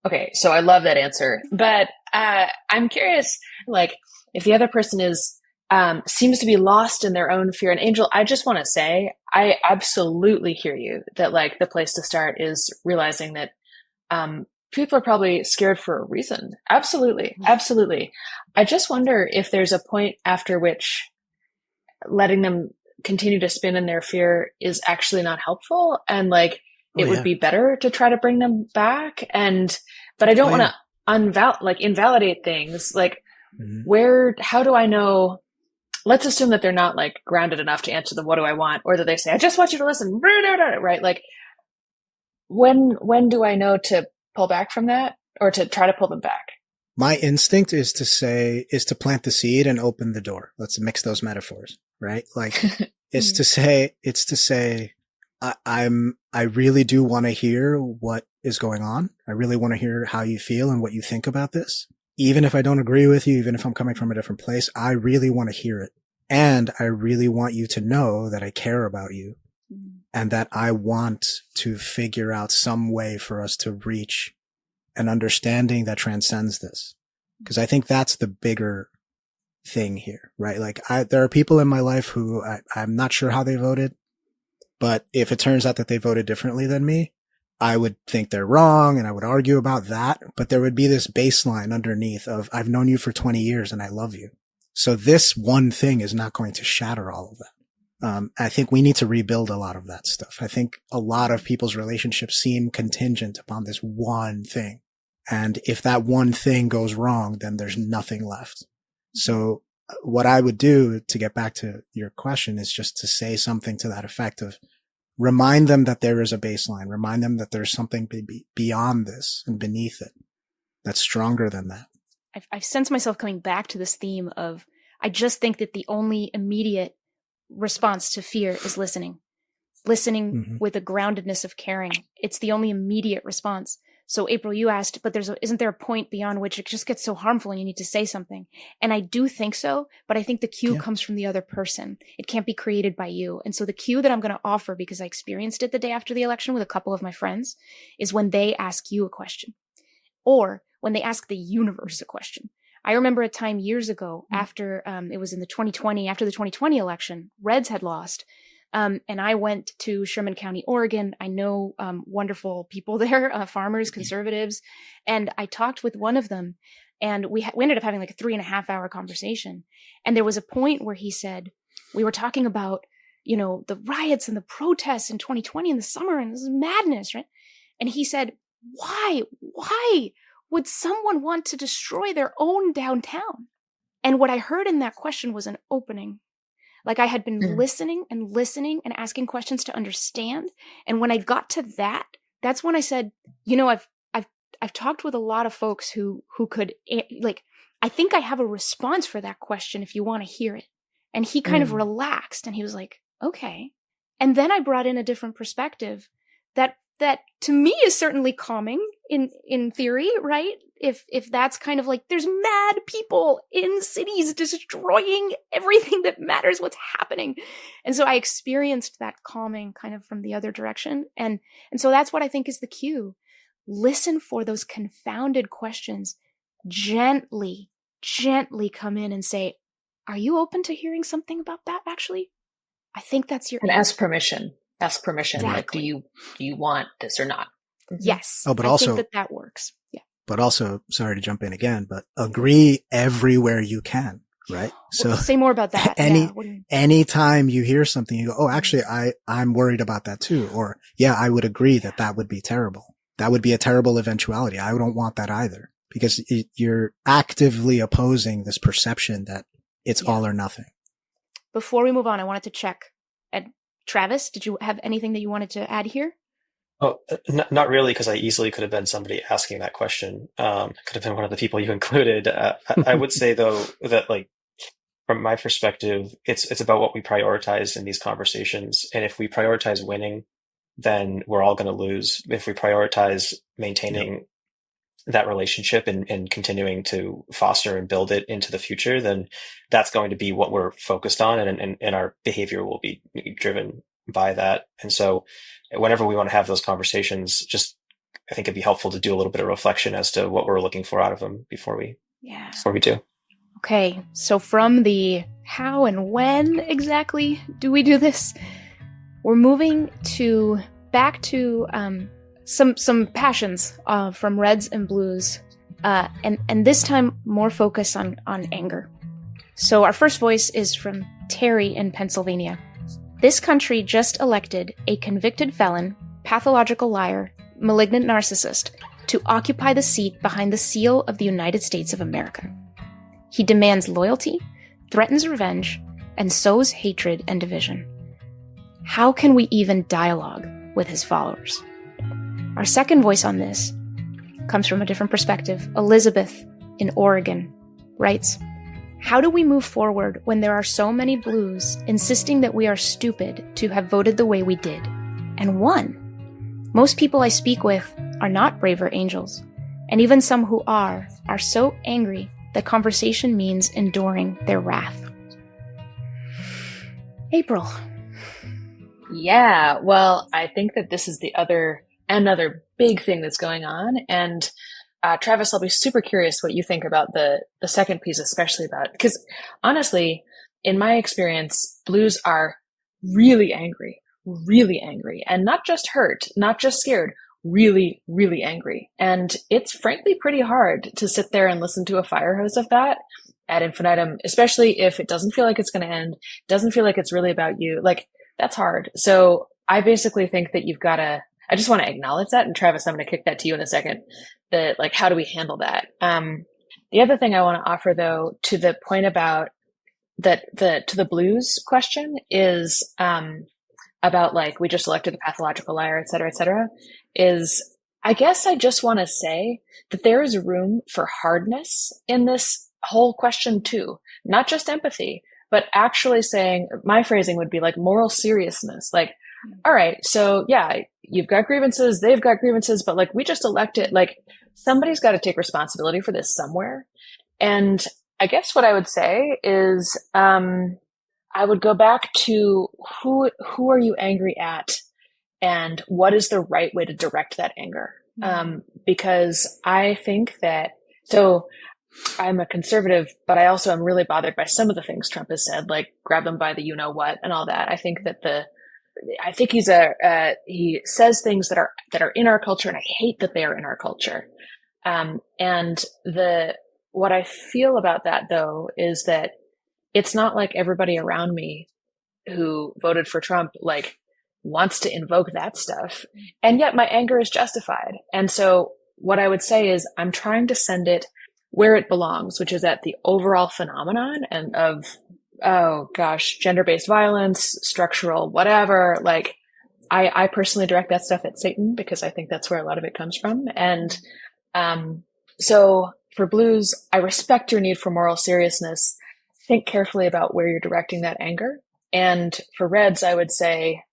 D: okay, so I love that answer, but I'm curious, like, if the other person seems to be lost in their own fear. And Angel, I just want to say, I absolutely hear you that like the place to start is realizing that people are probably scared for a reason. Absolutely. Absolutely. I just wonder if there's a point after which letting them continue to spin in their fear is actually not helpful. And like, it would be better to try to bring them back. But I don't want to invalidate things. Like how do I know? Let's assume that they're not like grounded enough to answer the what do I want, or that they say, I just want you to listen, right? Like when do I know to pull back from that or to try to pull them back?
F: My instinct is to plant the seed and open the door. Let's mix those metaphors, right? Like it's to say, I really do want to hear what is going on. I really want to hear how you feel and what you think about this. Even if I don't agree with you, even if I'm coming from a different place, I really want to hear it. And I really want you to know that I care about you and that I want to figure out some way for us to reach an understanding that transcends this. Because I think that's the bigger thing here, right? Like there are people in my life who I'm not sure how they voted, but if it turns out that they voted differently than me, I would think they're wrong and I would argue about that. But there would be this baseline underneath of, I've known you for 20 years and I love you. So this one thing is not going to shatter all of that. I think we need to rebuild a lot of that stuff. I think a lot of people's relationships seem contingent upon this one thing. And if that one thing goes wrong, then there's nothing left. So what I would do, to get back to your question, is just to say something to that effect of, remind them that there is a baseline. Remind them that there's something beyond this and beneath it that's stronger than that.
A: I've sensed myself coming back to this theme of, I just think that the only immediate response to fear is listening with a groundedness of caring. It's the only immediate response. So April, you asked, but isn't there a point beyond which it just gets so harmful and you need to say something? And I do think so, but I think the cue comes from the other person. It can't be created by you. And so the cue that I'm going to offer, because I experienced it the day after the election with a couple of my friends, is when they ask you a question, or when they ask the universe a question. I remember a time years ago after it was in the 2020 election, Reds had lost. And I went to Sherman County, Oregon. I know wonderful people there, farmers, conservatives. And I talked with one of them, and we ended up having like a 3.5-hour conversation. And there was a point where he said, we were talking about, the riots and the protests in 2020 in the summer, and this is madness, right? And he said, why would someone want to destroy their own downtown? And what I heard in that question was an opening. Like I had been listening and asking questions to understand. And when I got to that, that's when I said, I've talked with a lot of folks who could, like, I think I have a response for that question if you want to hear it. And he kind of relaxed and he was like, okay. And then I brought in a different perspective that to me is certainly calming in theory, right? If that's kind of like, there's mad people in cities destroying everything that matters, what's happening. And so I experienced that calming kind of from the other direction. And so that's what I think is the cue. Listen for those confounded questions. Gently come in and say, are you open to hearing something about that? Actually, I think that's your.
D: And ask permission.
A: Exactly.
D: Like, do you want this or not?
A: Yes.
F: Oh, but
A: I think that works. Yeah.
F: But also, sorry to jump in again, but agree everywhere you can, right? So
A: say more about that.
F: Anytime you hear something, you go, oh, actually, I'm worried about that too. Or yeah, I would agree that would be terrible. That would be a terrible eventuality. I don't want that either, because you're actively opposing this perception that it's all or nothing.
A: Before we move on, I wanted to check. Travis, did you have anything that you wanted to add here?
C: Oh, not really, because I easily could have been somebody asking that question. Could have been one of the people you included. I would say, though, that like from my perspective, it's about what we prioritize in these conversations. And if we prioritize winning, then we're all going to lose. If we prioritize maintaining that relationship and continuing to foster and build it into the future, then that's going to be what we're focused on, and our behavior will be driven by that. And so whenever we want to have those conversations, just I think it'd be helpful to do a little bit of reflection as to what we're looking for out of them before we do.
A: Okay, so from the how and when exactly do we do this, we're moving back to some passions from Reds and Blues, and this time more focus on anger. So our first voice is from Terry in Pennsylvania. This country just elected a convicted felon, pathological liar, malignant narcissist to occupy the seat behind the seal of the United States of America. He demands loyalty, threatens revenge, and sows hatred and division. How can we even dialogue with his followers? Our second voice on this comes from a different perspective. Elizabeth in Oregon writes, how do we move forward when there are so many Blues insisting that we are stupid to have voted the way we did and won? Most people I speak with are not braver angels, and even some who are so angry that conversation means enduring their wrath. April.
D: Yeah, well, I think that this is another big thing that's going on. And Travis, I'll be super curious what you think about the second piece, especially about, because honestly, in my experience, blues are really angry, and not just hurt, not just scared, really, really angry. And it's frankly pretty hard to sit there and listen to a fire hose of that ad infinitum, especially if it doesn't feel like it's going to end, doesn't feel like it's really about you. Like, that's hard. So I basically think that I just want to acknowledge that. And Travis, I'm going to kick that to you in a second. Like, how do we handle that? The other thing I want to offer, though, to the point about to the blues question is, about like, we just elected the pathological liar, et cetera, is I guess I just want to say that there is room for hardness in this whole question too, not just empathy, but actually saying, my phrasing would be like moral seriousness. Like, all right, so yeah, you've got grievances, they've got grievances, but like, we just elected, like, somebody's got to take responsibility for this somewhere. And I guess what I would say is, I would go back to who are you angry at, and what is the right way to direct that anger? Because I think that, so I'm a conservative, but I also am really bothered by some of the things Trump has said, like grab them by the you know what and all that. I think he says things that are in our culture, and I hate that they are in our culture. And what I feel about that, though, is that it's not like everybody around me who voted for Trump, like, wants to invoke that stuff. And yet my anger is justified. And so what I would say is I'm trying to send it where it belongs, which is at the overall phenomenon and of, oh gosh, gender-based violence, structural, whatever. Like, I personally direct that stuff at Satan because I think that's where a lot of it comes from. And so for blues, I respect your need for moral seriousness. Think carefully about where you're directing that anger. And for reds, I would say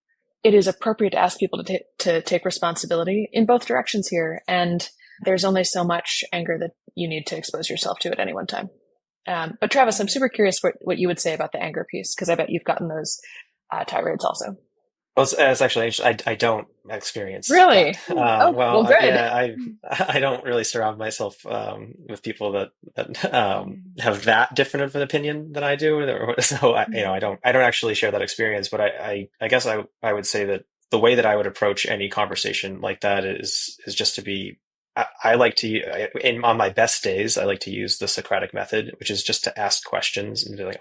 D: it is appropriate to ask people to take responsibility in both directions here. And there's only so much anger that you need to expose yourself to at any one time. But Travis, I'm super curious what you would say about the anger piece, because I bet you've gotten those tirades also.
C: Well, it's actually, I don't experience
D: really.
C: well,
D: good.
C: Yeah, I don't really surround myself with people that have that different of an opinion than I do. So I don't actually share that experience. But I guess I would say that the way that I would approach any conversation like that is just to be. I like to, on my best days, I like to use the Socratic method, which is just to ask questions and be like,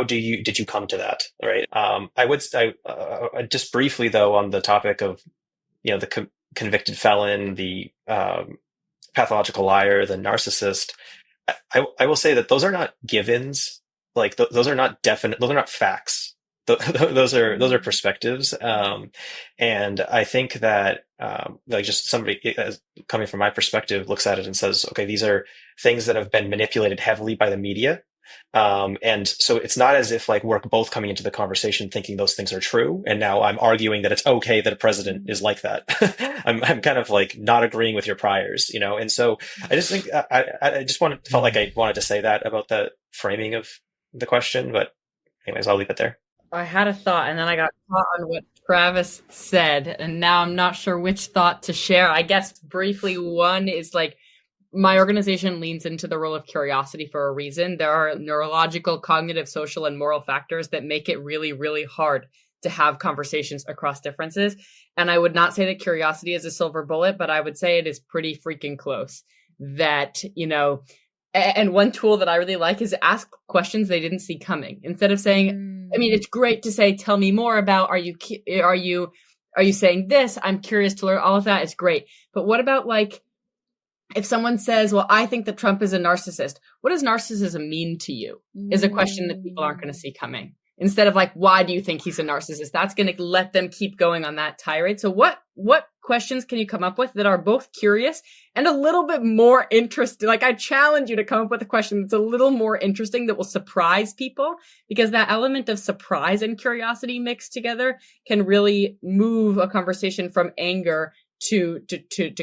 C: did you come to that? Right. I would just briefly though, on the topic of, the convicted felon, the pathological liar, the narcissist, I will say that those are not givens. Like those are not definite. Those are not facts. Those are perspectives. And I think that, like just somebody coming from my perspective looks at it and says, okay, these are things that have been manipulated heavily by the media. And so it's not as if like we're both coming into the conversation thinking those things are true. And now I'm arguing that it's okay that a president is like that. I'm kind of like not agreeing with your priors, And so I just think I just felt like I wanted to say that about the framing of the question, but anyways, I'll leave it there.
G: I had a thought and then I got caught on what Travis said, and now I'm not sure which thought to share. I guess briefly, one is like, my organization leans into the role of curiosity for a reason. There are neurological, cognitive, social, and moral factors that make it really, really hard to have conversations across differences. And I would not say that curiosity is a silver bullet, but I would say it is pretty freaking close. That, and one tool that I really like is ask questions they didn't see coming. Instead of saying, it's great to say, tell me more about, are you saying this? I'm curious to learn. All of that is great. But what about like, if someone says, well, I think that Trump is a narcissist, what does narcissism mean to you? Is a question that people aren't going to see coming. Instead of like, why do you think he's a narcissist? That's going to let them keep going on that tirade. So what questions can you come up with that are both curious and a little bit more interesting? Like, I challenge you to come up with a question that's a little more interesting that will surprise people, because that element of surprise and curiosity mixed together can really move a conversation from anger to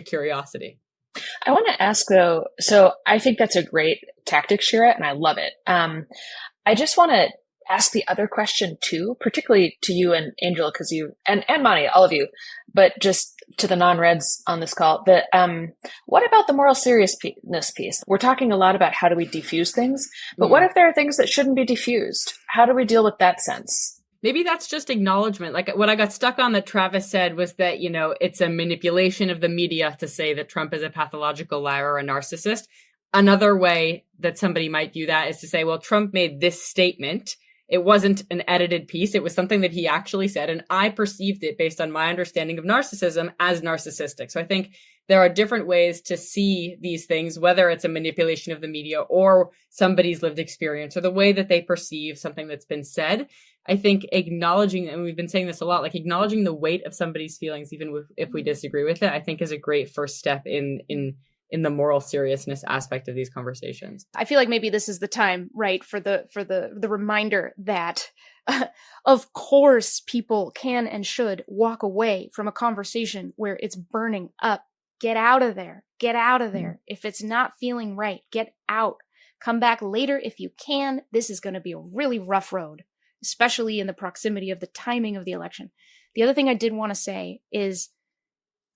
G: curiosity.
D: I want to ask though, so I think that's a great tactic, Shira, and I love it. I just want to ask the other question too, particularly to you and Angel, because you and Moni, all of you, but just to the non-reds on this call, what about the moral seriousness piece? We're talking a lot about how do we defuse things, but what if there are things that shouldn't be diffused? How do we deal with that sense?
H: Maybe that's just acknowledgement. Like what I got stuck on that Travis said was that, it's a manipulation of the media to say that Trump is a pathological liar or a narcissist. Another way that somebody might view that is to say, well, Trump made this statement. It wasn't an edited piece. It was something that he actually said. And I perceived it based on my understanding of narcissism as narcissistic. So I think there are different ways to see these things, whether it's a manipulation of the media or somebody's lived experience or the way that they perceive something that's been said. I think acknowledging, and we've been saying this a lot, like acknowledging the weight of somebody's feelings, even if we disagree with it, I think is a great first step in the moral seriousness aspect of these conversations.
A: I feel like maybe this is the time, right, for the reminder that of course people can and should walk away from a conversation where it's burning up. Get out of there. Get out of there. If it's not feeling right, get out. Come back later if you can. This is going to be a really rough road, especially in the proximity of the timing of the election. The other thing I did want to say is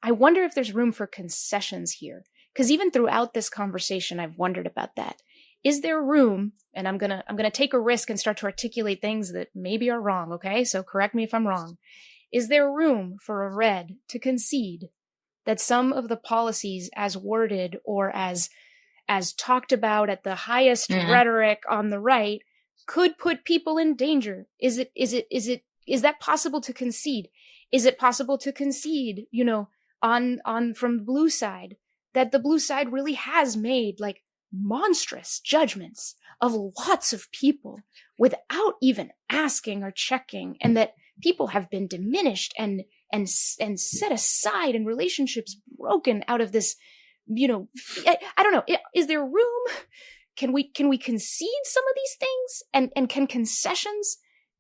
A: I wonder if there's room for concessions here. Because even throughout this conversation, I've wondered about that. Is there room, and I'm gonna take a risk and start to articulate things that maybe are wrong, okay? So correct me if I'm wrong. Is there room for a red to concede that some of the policies as worded or as talked about at the highest rhetoric on the right could put people in danger? Is that possible to concede? Is it possible to concede, on from the blue side, that the blue side really has made like monstrous judgments of lots of people without even asking or checking, and that people have been diminished and set aside and relationships broken out of this, I don't know. Is there room? Can we concede some of these things? And can concessions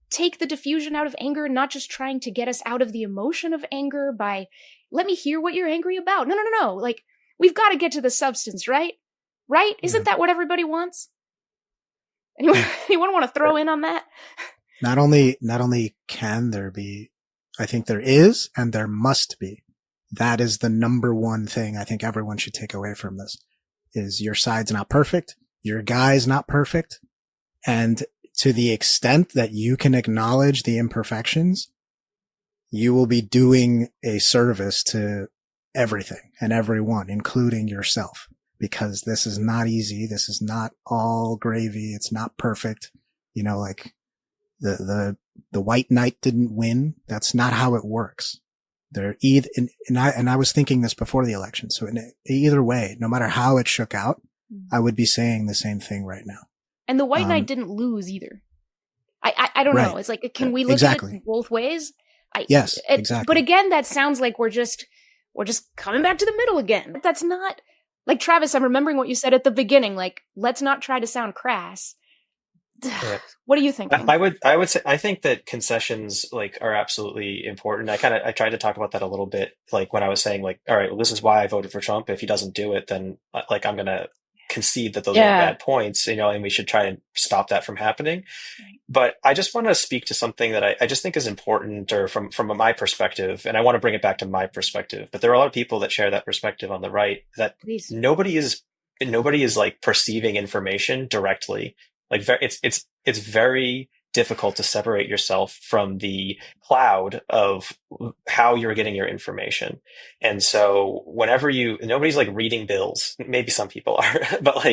A: take the diffusion out of anger, not just trying to get us out of the emotion of anger by, let me hear what you're angry about. No. Like, we've got to get to the substance, right? Right? Isn't that what everybody wants? Anyone want to throw in on that?
F: Not only can there be, I think there is, and there must be. That is the number one thing I think everyone should take away from this, is your side's not perfect. Your guy's not perfect. And to the extent that you can acknowledge the imperfections, you will be doing a service to everything and everyone, including yourself, because this is not easy. This is not all gravy. It's not perfect. Like the white knight didn't win. That's not how it works. They're either, and I was thinking this before the election. So in either way, no matter how it shook out, I would be saying the same thing right now.
A: And the white knight didn't lose either. I don't know. It's like, can we look at it both ways?
F: Yes, exactly.
A: But again, that sounds like we're just coming back to the middle again. That's not, like, Travis, I'm remembering what you said at the beginning, like, let's not try to sound crass.
C: Yeah.
A: What are you thinking?
C: I would say, I think that concessions are absolutely important. I tried to talk about that a little bit, like when I was saying all right, well, this is why I voted for Trump. If he doesn't do it, then I'm going to concede that those are bad points, and we should try and stop that from happening. Right. But I just want to speak to something that I just think is important, or from my perspective, and I want to bring it back to my perspective. But there are a lot of people that share that perspective on the right, that nobody is like perceiving information directly. Like it's very difficult to separate yourself from the cloud of how you're getting your information. And so whenever nobody's like reading bills, maybe some people are, but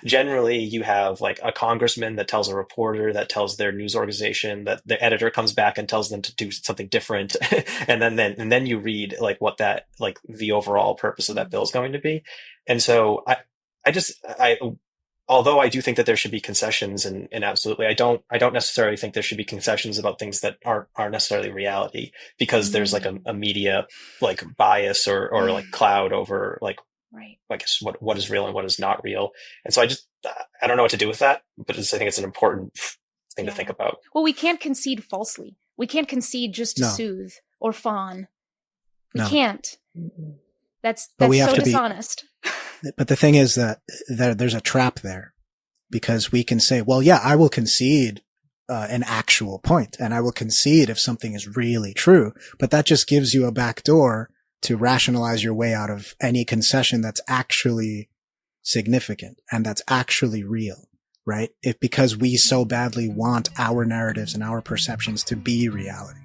C: generally you have a congressman that tells a reporter, that tells their news organization, that the editor comes back and tells them to do something different. and then you read what that, the overall purpose of that bill is going to be. And so although I do think that there should be concessions, and absolutely, I don't necessarily think there should be concessions about things that aren't necessarily reality, because there's a media bias or cloud over I guess what is real and what is not real. And so I don't know what to do with that, but I think it's an important thing to think about.
A: Well, we can't concede falsely. We can't concede just to soothe or fawn. We can't. That's so dishonest.
F: But the thing is that there's a trap there, because we can say, well, yeah, I will concede an actual point, and I will concede if something is really true, but that just gives you a back door to rationalize your way out of any concession that's actually significant and that's actually real, right? If because we so badly want our narratives and our perceptions to be reality.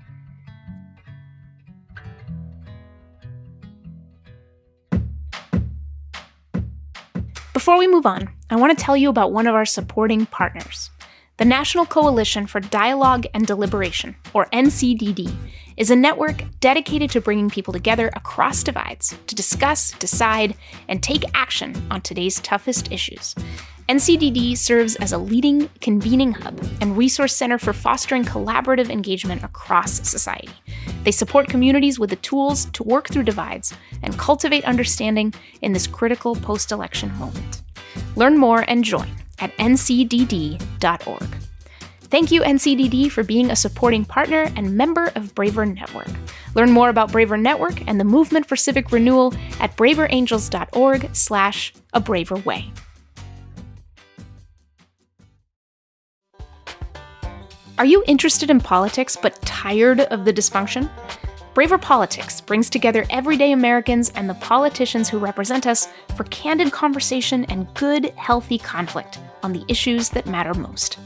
A: Before we move on, I want to tell you about one of our supporting partners. The National Coalition for Dialogue and Deliberation, or NCDD, is a network dedicated to bringing people together across divides to discuss, decide, and take action on today's toughest issues. NCDD serves as a leading convening hub and resource center for fostering collaborative engagement across society. They support communities with the tools to work through divides and cultivate understanding in this critical post-election moment. Learn more and join at ncdd.org. Thank you, NCDD, for being a supporting partner and member of Braver Network. Learn more about Braver Network and the movement for civic renewal at braverangels.org/abraverway. Are you interested in politics but tired of the dysfunction? Braver Politics brings together everyday Americans and the politicians who represent us for candid conversation and good, healthy conflict on the issues that matter most.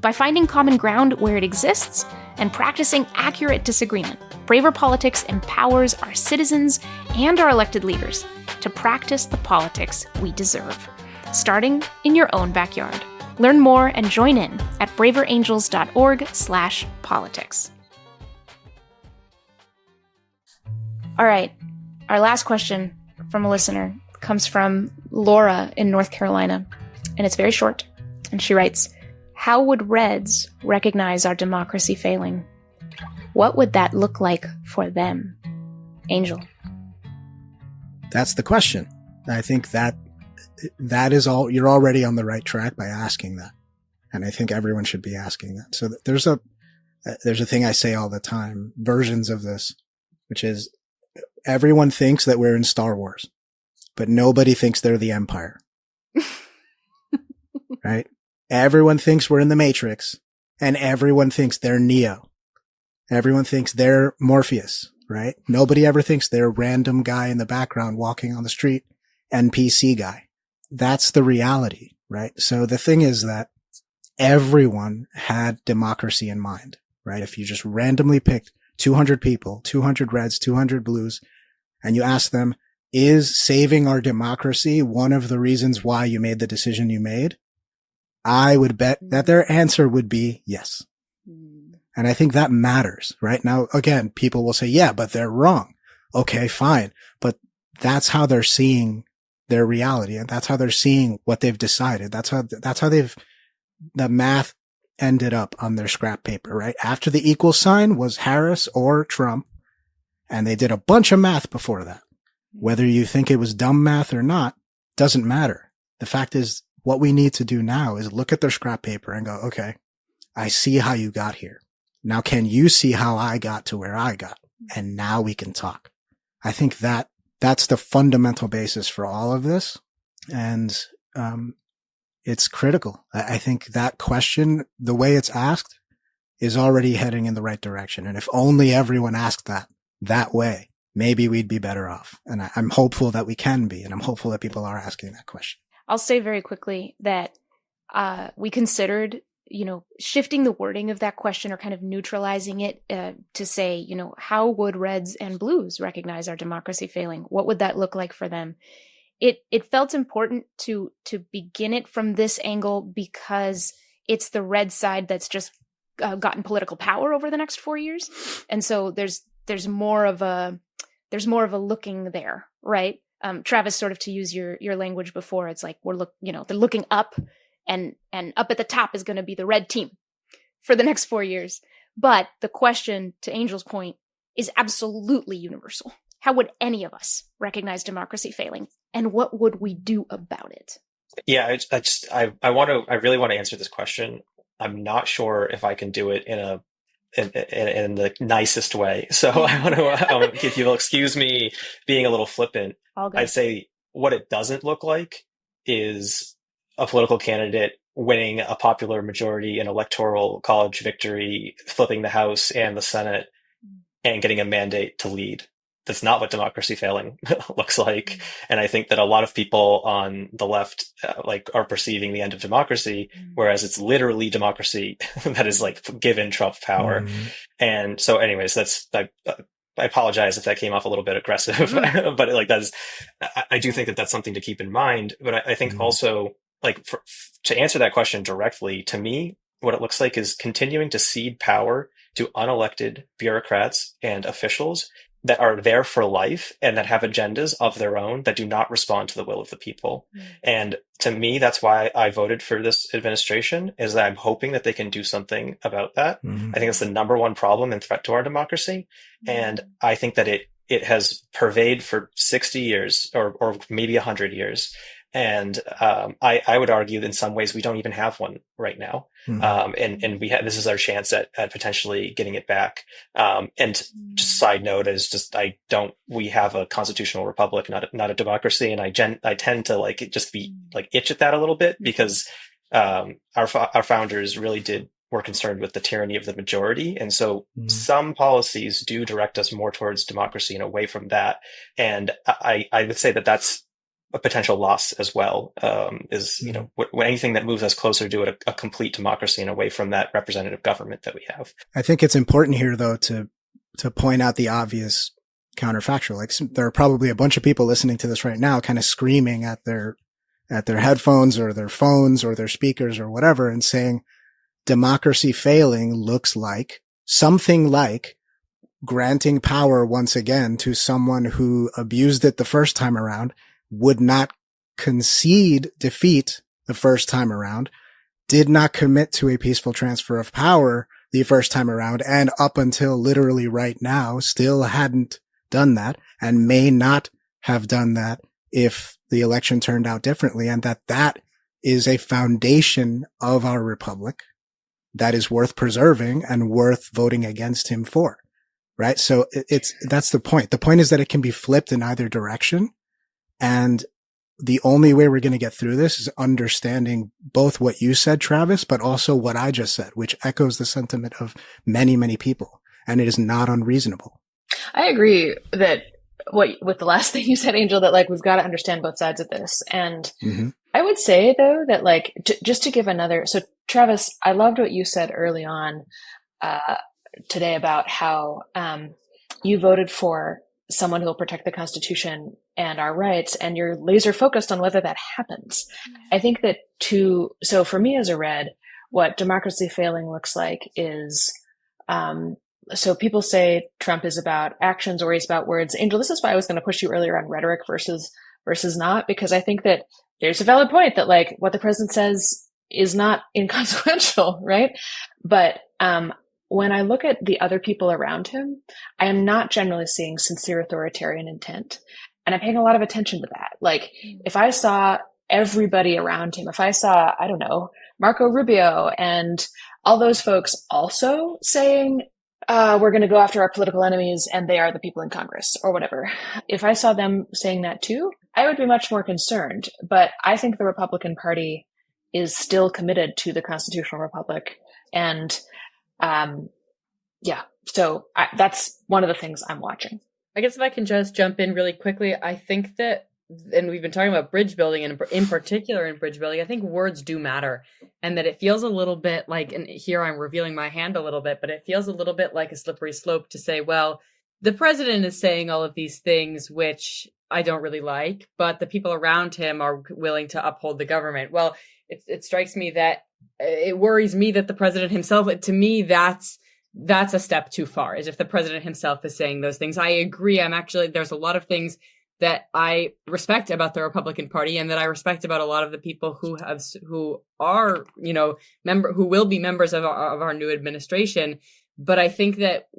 A: By finding common ground where it exists and practicing accurate disagreement, Braver Politics empowers our citizens and our elected leaders to practice the politics we deserve, starting in your own backyard. Learn more and join in at braverangels.org/politics. All right, our last question from a listener comes from Laura in North Carolina, and it's very short. And she writes, "How would Reds recognize our democracy failing? What would that look like for them?" Angel.
F: That's the question. I think that is all. You're already on the right track by asking that. And I think everyone should be asking that. So there's a thing I say all the time, versions of this, which is everyone thinks that we're in Star Wars, but nobody thinks they're the Empire. Right? Everyone thinks we're in the Matrix, and everyone thinks they're Neo. Everyone thinks they're Morpheus, right? Nobody ever thinks they're a random guy in the background walking on the street, NPC guy. That's the reality, right? So the thing is that everyone had democracy in mind, right? If you just randomly picked 200 people, 200 Reds, 200 Blues, and you ask them, is saving our democracy one of the reasons why you made the decision you made? I would bet that their answer would be yes. And I think that matters, right? Now, again, people will say, yeah, but they're wrong. Okay, fine. But that's how they're seeing their reality. And that's how they're seeing what they've decided. That's how the math ended up on their scrap paper, right? After the equal sign was Harris or Trump. And they did a bunch of math before that. Whether you think it was dumb math or not, doesn't matter. The fact is, what we need to do now is look at their scrap paper and go, okay, I see how you got here. Now, can you see how I got to where I got? And now we can talk. I think that's the fundamental basis for all of this. And, it's critical. I think that question, the way it's asked, is already heading in the right direction. And if only everyone asked that way, maybe we'd be better off. And I'm hopeful that we can be. And I'm hopeful that people are asking that question.
A: I'll say very quickly that we considered, shifting the wording of that question or kind of neutralizing it to say, how would Reds and Blues recognize our democracy failing? What would that look like for them? It felt important to begin it from this angle because it's the red side that's just gotten political power over the next 4 years, and so there's more of a looking there, right? Travis, sort of to use your language before, it's like they're looking up, and up at the top is going to be the red team for the next 4 years. But the question, to Angel's point, is absolutely universal. How would any of us recognize democracy failing, and what would we do about it?
C: Yeah, I really want to answer this question. I'm not sure if I can do it in the nicest way. So I want to, if you'll excuse me being a little flippant, I'd say what it doesn't look like is a political candidate winning a popular majority in electoral college victory, flipping the House and the Senate, and getting a mandate to lead. That's not what democracy failing looks like. And I think that a lot of people on the left are perceiving the end of democracy, whereas it's literally democracy that is like given Trump power. And so anyways, I apologize if that came off a little bit aggressive, but I do think that that's something to keep in mind. But I think also, to answer that question directly, to me, what it looks like is continuing to cede power to unelected bureaucrats and officials that are there for life and that have agendas of their own that do not respond to the will of the people. And to me, that's why I voted for this administration, is that I'm hoping that they can do something about that. I think it's the number one problem and threat to our democracy. And I think that it has pervaded for 60 years or maybe 100 years. And I would argue that in some ways we don't even have one right now. And this is our chance at potentially getting it back. And just side note is we have a constitutional republic, not a democracy. And I tend to itch at that a little bit because our founders really were concerned with the tyranny of the majority. And so some policies do direct us more towards democracy and away from that. And I would say that that's a potential loss as well, anything that moves us closer to a complete democracy and away from that representative government that we have.
F: I think it's important here, though, to point out the obvious counterfactual. Like, there are probably a bunch of people listening to this right now kind of screaming at their headphones or their phones or their speakers or whatever and saying democracy failing looks like something like granting power once again to someone who abused it the first time around, would not concede defeat the first time around, did not commit to a peaceful transfer of power the first time around, and up until literally right now still hadn't done that and may not have done that if the election turned out differently, and that is a foundation of our republic that is worth preserving and worth voting against him for. Right? So that's the point. The point is that it can be flipped in either direction. And the only way we're going to get through this is understanding both what you said, Travis, but also what I just said, which echoes the sentiment of many, many people. And it is not unreasonable.
D: I agree that with the last thing you said, Angel, that we've got to understand both sides of this. And I would say, though, that just to give so Travis, I loved what you said early on today about how you voted for someone who will protect the Constitution and our rights, and you're laser focused on whether that happens. I think that so for me as a red, what democracy failing looks like is, so people say Trump is about actions or he's about words. Angel, this is why I was going to push you earlier on rhetoric versus not, because I think that there's a valid point that what the president says is not inconsequential, right? But, when I look at the other people around him, I am not generally seeing sincere authoritarian intent. And I'm paying a lot of attention to that. If I saw everybody around him, if I saw, I don't know, Marco Rubio and all those folks also saying, we're going to go after our political enemies and they are the people in Congress or whatever. If I saw them saying that too, I would be much more concerned. But I think the Republican Party is still committed to the constitutional republic. And so that's one of the things I'm watching.
H: I guess if I can just jump in really quickly, I think that, and we've been talking about bridge building, and in particular in bridge building, I think words do matter, and that it feels a little bit like, and here I'm revealing my hand a little bit, but it feels a little bit like a slippery slope to say, well, the president is saying all of these things, which I don't really like, but the people around him are willing to uphold the government. Well, it strikes me that it worries me that the president himself, to me, that's a step too far, is if the president himself is saying those things. I agree. There's a lot of things that I respect about the Republican Party, and that I respect about a lot of the people who are, who will be members of our new administration. But I think that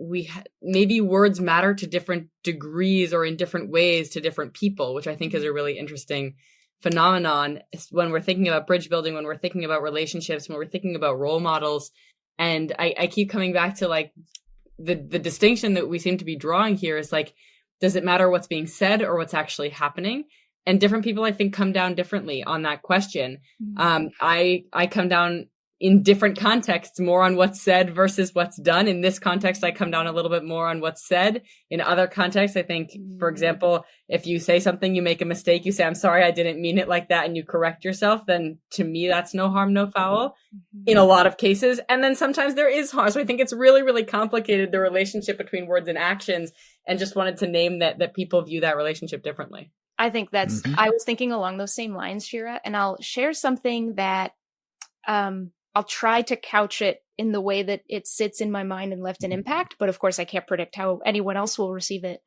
H: maybe words matter to different degrees or in different ways to different people, which I think is a really interesting phenomenon when we're thinking about bridge building, when we're thinking about relationships, when we're thinking about role models. And I keep coming back to the distinction that we seem to be drawing here is does it matter what's being said or what's actually happening? And different people, I think, come down differently on that question. I come down in different contexts more on what's said versus what's done. In this context, I come down a little bit more on what's said. In other contexts, I think, for example, if you say something, you make a mistake, you say, I'm sorry, I didn't mean it like that, and you correct yourself, then to me, that's no harm, no foul in a lot of cases. And then sometimes there is harm. So I think it's really, really complicated, the relationship between words and actions, and just wanted to name that people view that relationship differently.
A: I think that's, I was thinking along those same lines, Shira, and I'll share something that I'll try to couch it in the way that it sits in my mind and left an impact. But of course, I can't predict how anyone else will receive it.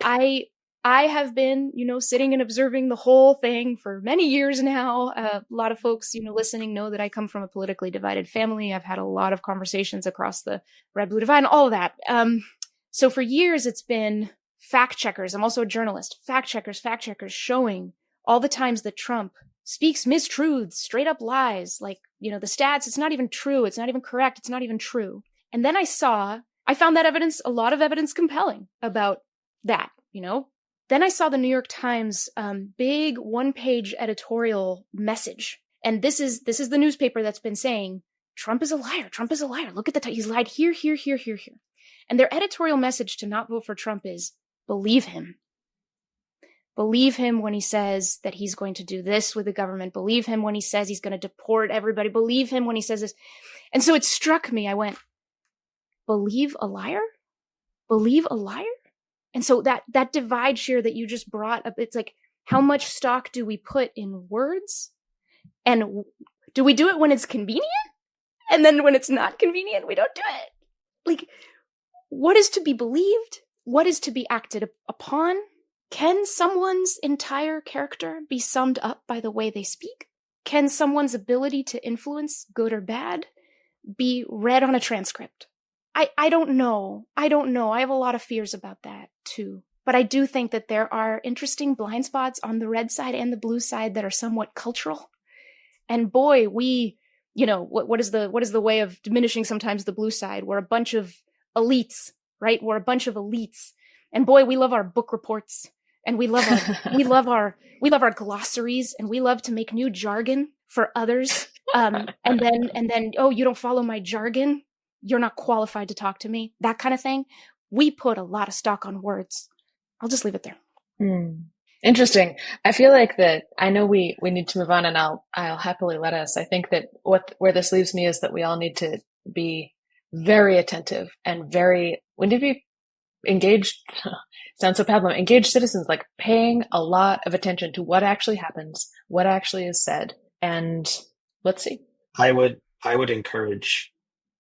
A: I have been, sitting and observing the whole thing for many years now. A lot of folks, listening know that I come from a politically divided family. I've had a lot of conversations across the red-blue divide and all of that. So for years, it's been fact checkers. I'm also a journalist. Fact checkers showing all the times that Trump speaks mistruths, straight up lies, like, the stats, it's not even true. It's not even correct. It's not even true. And then I found that evidence, a lot of evidence compelling about that, Then I saw the New York Times big one-page editorial message. And this is the newspaper that's been saying, Trump is a liar. Trump is a liar. Look at he's lied here. And their editorial message to not vote for Trump is, believe him. Believe him when he says that he's going to do this with the government. Believe him when he says he's going to deport everybody. Believe him when he says this. And so it struck me. I went, believe a liar? Believe a liar? And so that divide, Shira, that you just brought up, it's like, how much stock do we put in words? And do we do it when it's convenient? And then when it's not convenient, we don't do it. Like, what is to be believed? What is to be acted upon? Can someone's entire character be summed up by the way they speak? Can someone's ability to influence, good or bad, be read on a transcript? I don't know. I have a lot of fears about that too. But I do think that there are interesting blind spots on the red side and the blue side that are somewhat cultural. And boy, what is the way of diminishing sometimes the blue side? We're a bunch of elites, right? We're a bunch of elites. And boy, we love our book reports. And we love our glossaries, and we love to make new jargon for others. And then, oh, you don't follow my jargon, you're not qualified to talk to me. That kind of thing. We put a lot of stock on words. I'll just leave it there.
D: Interesting. I feel like that. I know we need to move on, and I'll happily let us. I think that where this leaves me is that we all need to be very attentive and we need to be engaged. Sounds so pablum. Engaged citizens, like paying a lot of attention to what actually happens, what actually is said, and let's see.
C: I would encourage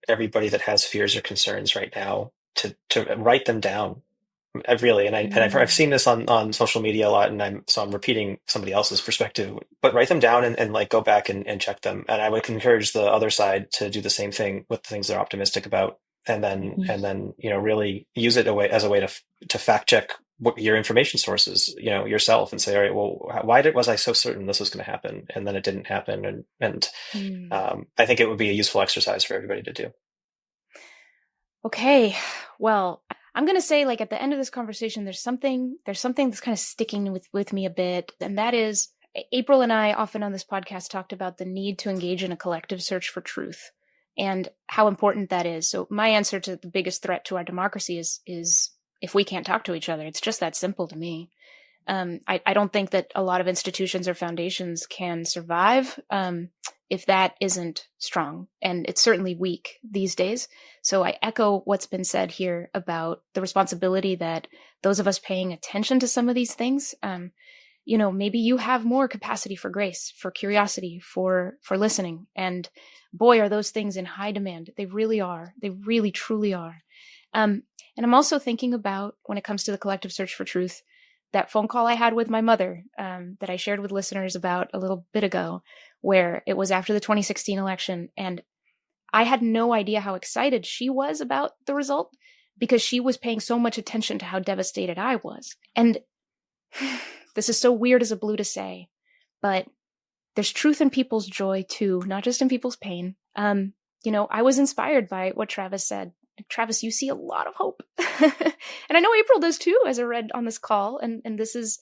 C: everybody that has fears or concerns right now to write them down. Really, I've seen this on social media a lot, and I'm repeating somebody else's perspective. But write them down and like go back and check them. And I would encourage the other side to do the same thing with the things they're optimistic about. And then really use it as a way to fact check what your information sources, yourself, and say, all right, well, why was I so certain this was going to happen, and then it didn't happen? And I think it would be a useful exercise for everybody to do.
A: Okay, well, I'm going to say, like, at the end of this conversation, there's something that's kind of sticking with me a bit, and that is, April and I often on this podcast talked about the need to engage in a collective search for truth, and how important that is. So my answer to the biggest threat to our democracy is if we can't talk to each other. It's just that simple to me. I don't think that a lot of institutions or foundations can survive if that isn't strong. And it's certainly weak these days. So I echo what's been said here about the responsibility that those of us paying attention to some of these things, maybe you have more capacity for grace, for curiosity, for listening. And boy, are those things in high demand. They really are. They really, truly are. And I'm also thinking about, when it comes to the collective search for truth, that phone call I had with my mother that I shared with listeners about a little bit ago, where it was after the 2016 election. And I had no idea how excited she was about the result, because she was paying so much attention to how devastated I was. And this is so weird as a blue to say, but there's truth in people's joy too, not just in people's pain. I was inspired by what Travis said. Travis, you see a lot of hope. And I know April does too, as I read on this call. And this is,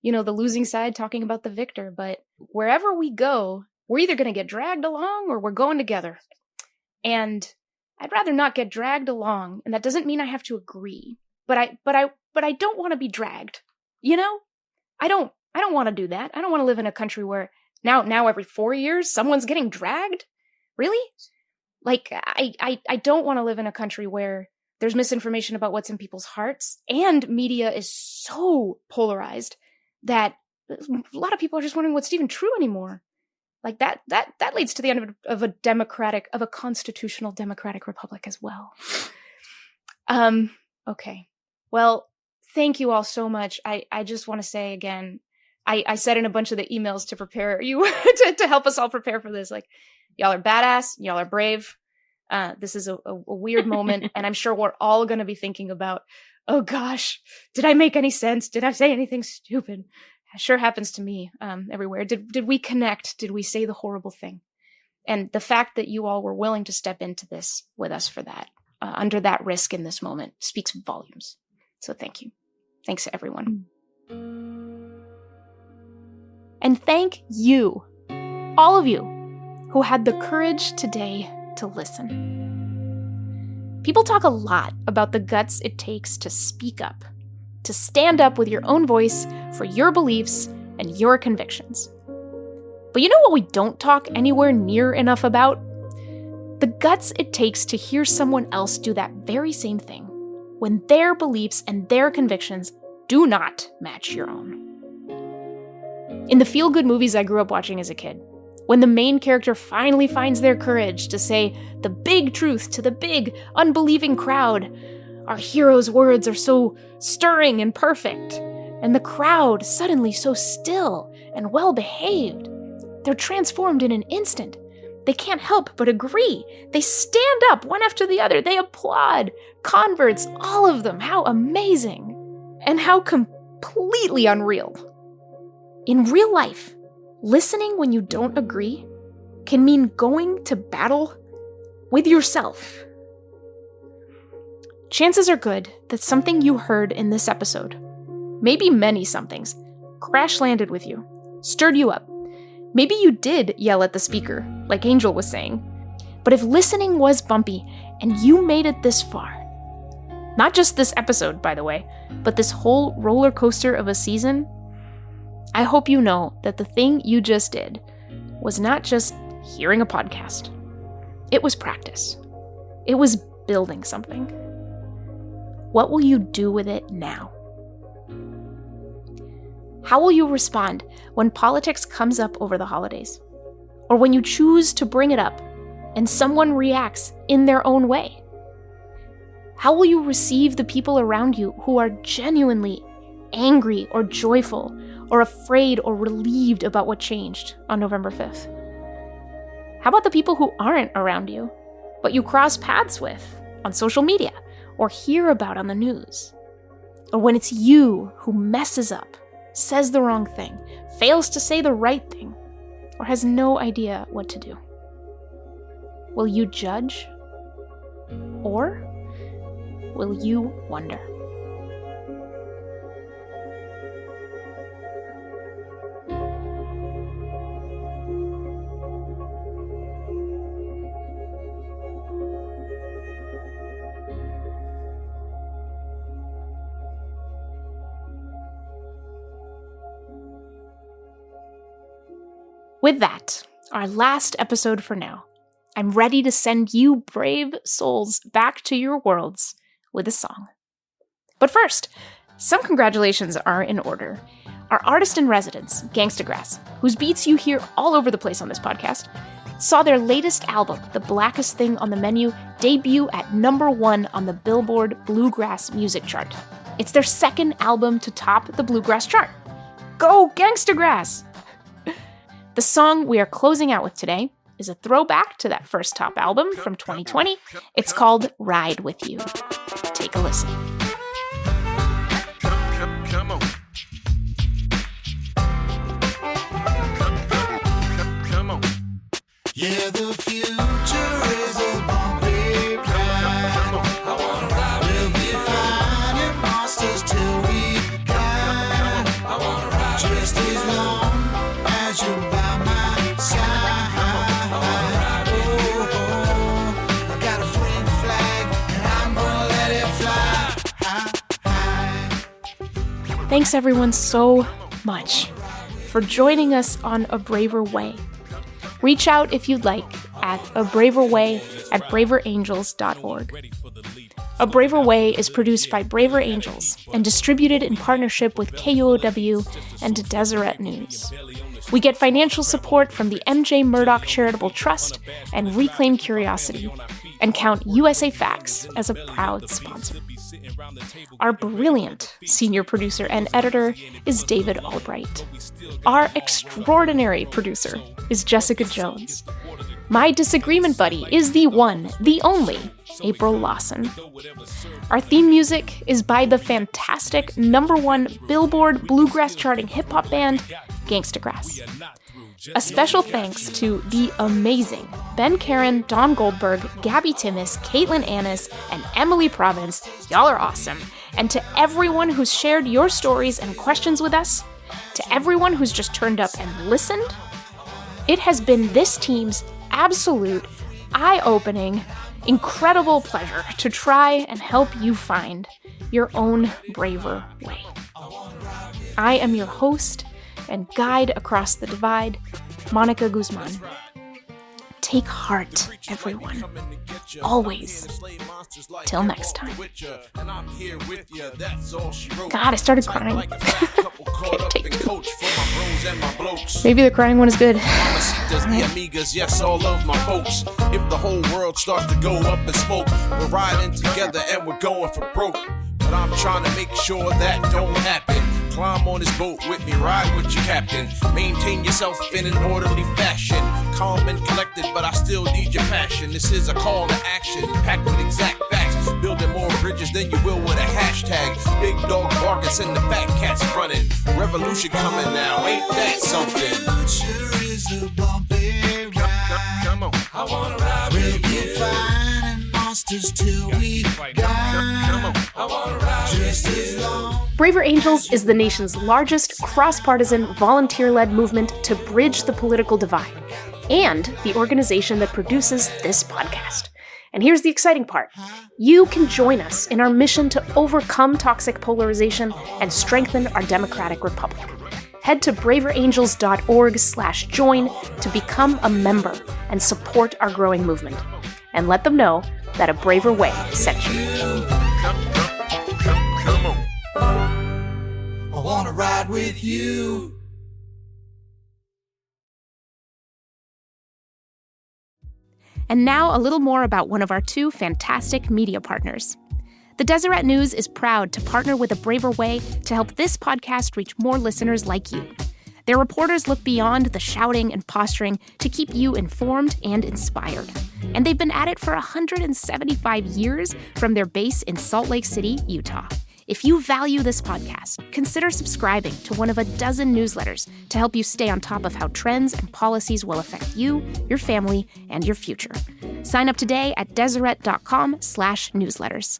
A: the losing side talking about the victor. But wherever we go, we're either going to get dragged along or we're going together. And I'd rather not get dragged along, and that doesn't mean I have to agree. But I don't want to be dragged. I don't want to do that. I don't want to live in a country where now every 4 years someone's getting dragged. Really? Like, I don't want to live in a country where there's misinformation about what's in people's hearts, and media is so polarized that a lot of people are just wondering what's even true anymore. Like that leads to the end of a constitutional democratic republic as well. Okay. Well, thank you all so much. I just want to say again, I said in a bunch of the emails to prepare you to help us all prepare for this. Like, y'all are badass. Y'all are brave. This is a weird moment. And I'm sure we're all going to be thinking about, oh gosh, did I make any sense? Did I say anything stupid? It sure happens to me everywhere. Did we connect? Did we say the horrible thing? And the fact that you all were willing to step into this with us for that, under that risk in this moment, speaks volumes. So thank you. Thanks to everyone. And thank you, all of you, who had the courage today to listen. People talk a lot about the guts it takes to speak up, to stand up with your own voice for your beliefs and your convictions. But you know what we don't talk anywhere near enough about? The guts it takes to hear someone else do that very same thing when their beliefs and their convictions do not match your own. In the feel-good movies I grew up watching as a kid, when the main character finally finds their courage to say the big truth to the big, unbelieving crowd, our hero's words are so stirring and perfect, and the crowd suddenly so still and well-behaved. They're transformed in an instant. They can't help but agree. They stand up one after the other. They applaud. Converts, all of them. How amazing. And how completely unreal. In real life, listening when you don't agree can mean going to battle with yourself. Chances are good that something you heard in this episode, maybe many somethings, crash-landed with you, stirred you up. Maybe you did yell at the speaker, like Angel was saying. But if listening was bumpy and you made it this far, not just this episode, by the way, but this whole roller coaster of a season, I hope you know that the thing you just did was not just hearing a podcast. It was practice. It was building something. What will you do with it now? How will you respond when politics comes up over the holidays? Or when you choose to bring it up and someone reacts in their own way? How will you receive the people around you who are genuinely angry or joyful or afraid or relieved about what changed on November 5th? How about the people who aren't around you, but you cross paths with on social media or hear about on the news? Or when it's you who messes up, says the wrong thing, fails to say the right thing, or has no idea what to do? Will you judge? Or will you wonder? With that, our last episode for now, I'm ready to send you brave souls back to your worlds with a song. But first, some congratulations are in order. Our artist in residence, Gangsta Grass, whose beats you hear all over the place on this podcast, saw their latest album, The Blackest Thing on the Menu, debut at #1 on the Billboard Bluegrass Music Chart. It's their second album to top the Bluegrass chart. Go Gangsta Grass! The song we are closing out with today is a throwback to that first top album from 2020. It's called Ride With You. Take a listen.
I: Come on. Come on. Yeah, the future is a bumpy ride. I wanna ride. We'll be finding monsters till we die. I wanna ride.
A: Thanks everyone so much for joining us on A Braver Way. Reach out if you'd like at abraverway@braverangels.org. A Braver Way is produced by Braver Angels and distributed in partnership with KUOW and Deseret News. We get financial support from the MJ Murdoch Charitable Trust and Reclaim Curiosity, and count USA Facts as a proud sponsor. Our brilliant senior producer and editor is David Albright. Our extraordinary producer is Jessica Jones. My disagreement buddy is the one, the only, April Lawson. Our theme music is by the fantastic #1 Billboard Bluegrass charting hip-hop band, Gangsta Grass. A special thanks to the amazing Ben Karen, Don Goldberg, Gabby Timmis, Caitlin Annis, and Emily Province. Y'all are awesome. And to everyone who's shared your stories and questions with us, to everyone who's just turned up and listened, it has been this team's absolute, eye-opening, incredible pleasure to try and help you find your own braver way. I am your host and guide across the divide, Monica Guzman. Take heart, everyone. Always. Till next time. God, I started crying. Okay, take two. Maybe the crying one is good.
J: Yes, all of my folks. If the whole world starts to go up in smoke, we're riding together and we're going for broke. But I'm trying to make sure that don't happen. Climb on this boat with me, ride with your captain. Maintain yourself in an orderly fashion. Calm and collected, but I still need your passion. This is a call to action, packed with exact facts. Building more bridges than you will with a hashtag. Big dog barking, send the fat cats running. Revolution coming now, ain't that something?
I: Sure is a bumpy ride.
J: Come on.
I: I wanna ride with you. Finding monsters till we die.
J: Come on.
I: I wanna ride just as long.
A: Braver Angels is the nation's largest cross-partisan, volunteer-led movement to bridge the political divide, and the organization that produces this podcast. And here's the exciting part. You can join us in our mission to overcome toxic polarization and strengthen our democratic republic. Head to braverangels.org/join to become a member and support our growing movement. And let them know that A Braver Way sent you.
J: Come on.
I: I wanna ride with you.
A: And now a little more about one of our two fantastic media partners. The Deseret News is proud to partner with A Braver Way to help this podcast reach more listeners like you. Their reporters look beyond the shouting and posturing to keep you informed and inspired. And they've been at it for 175 years from their base in Salt Lake City, Utah. If you value this podcast, consider subscribing to one of a dozen newsletters to help you stay on top of how trends and policies will affect you, your family, and your future. Sign up today at deseret.com/newsletters.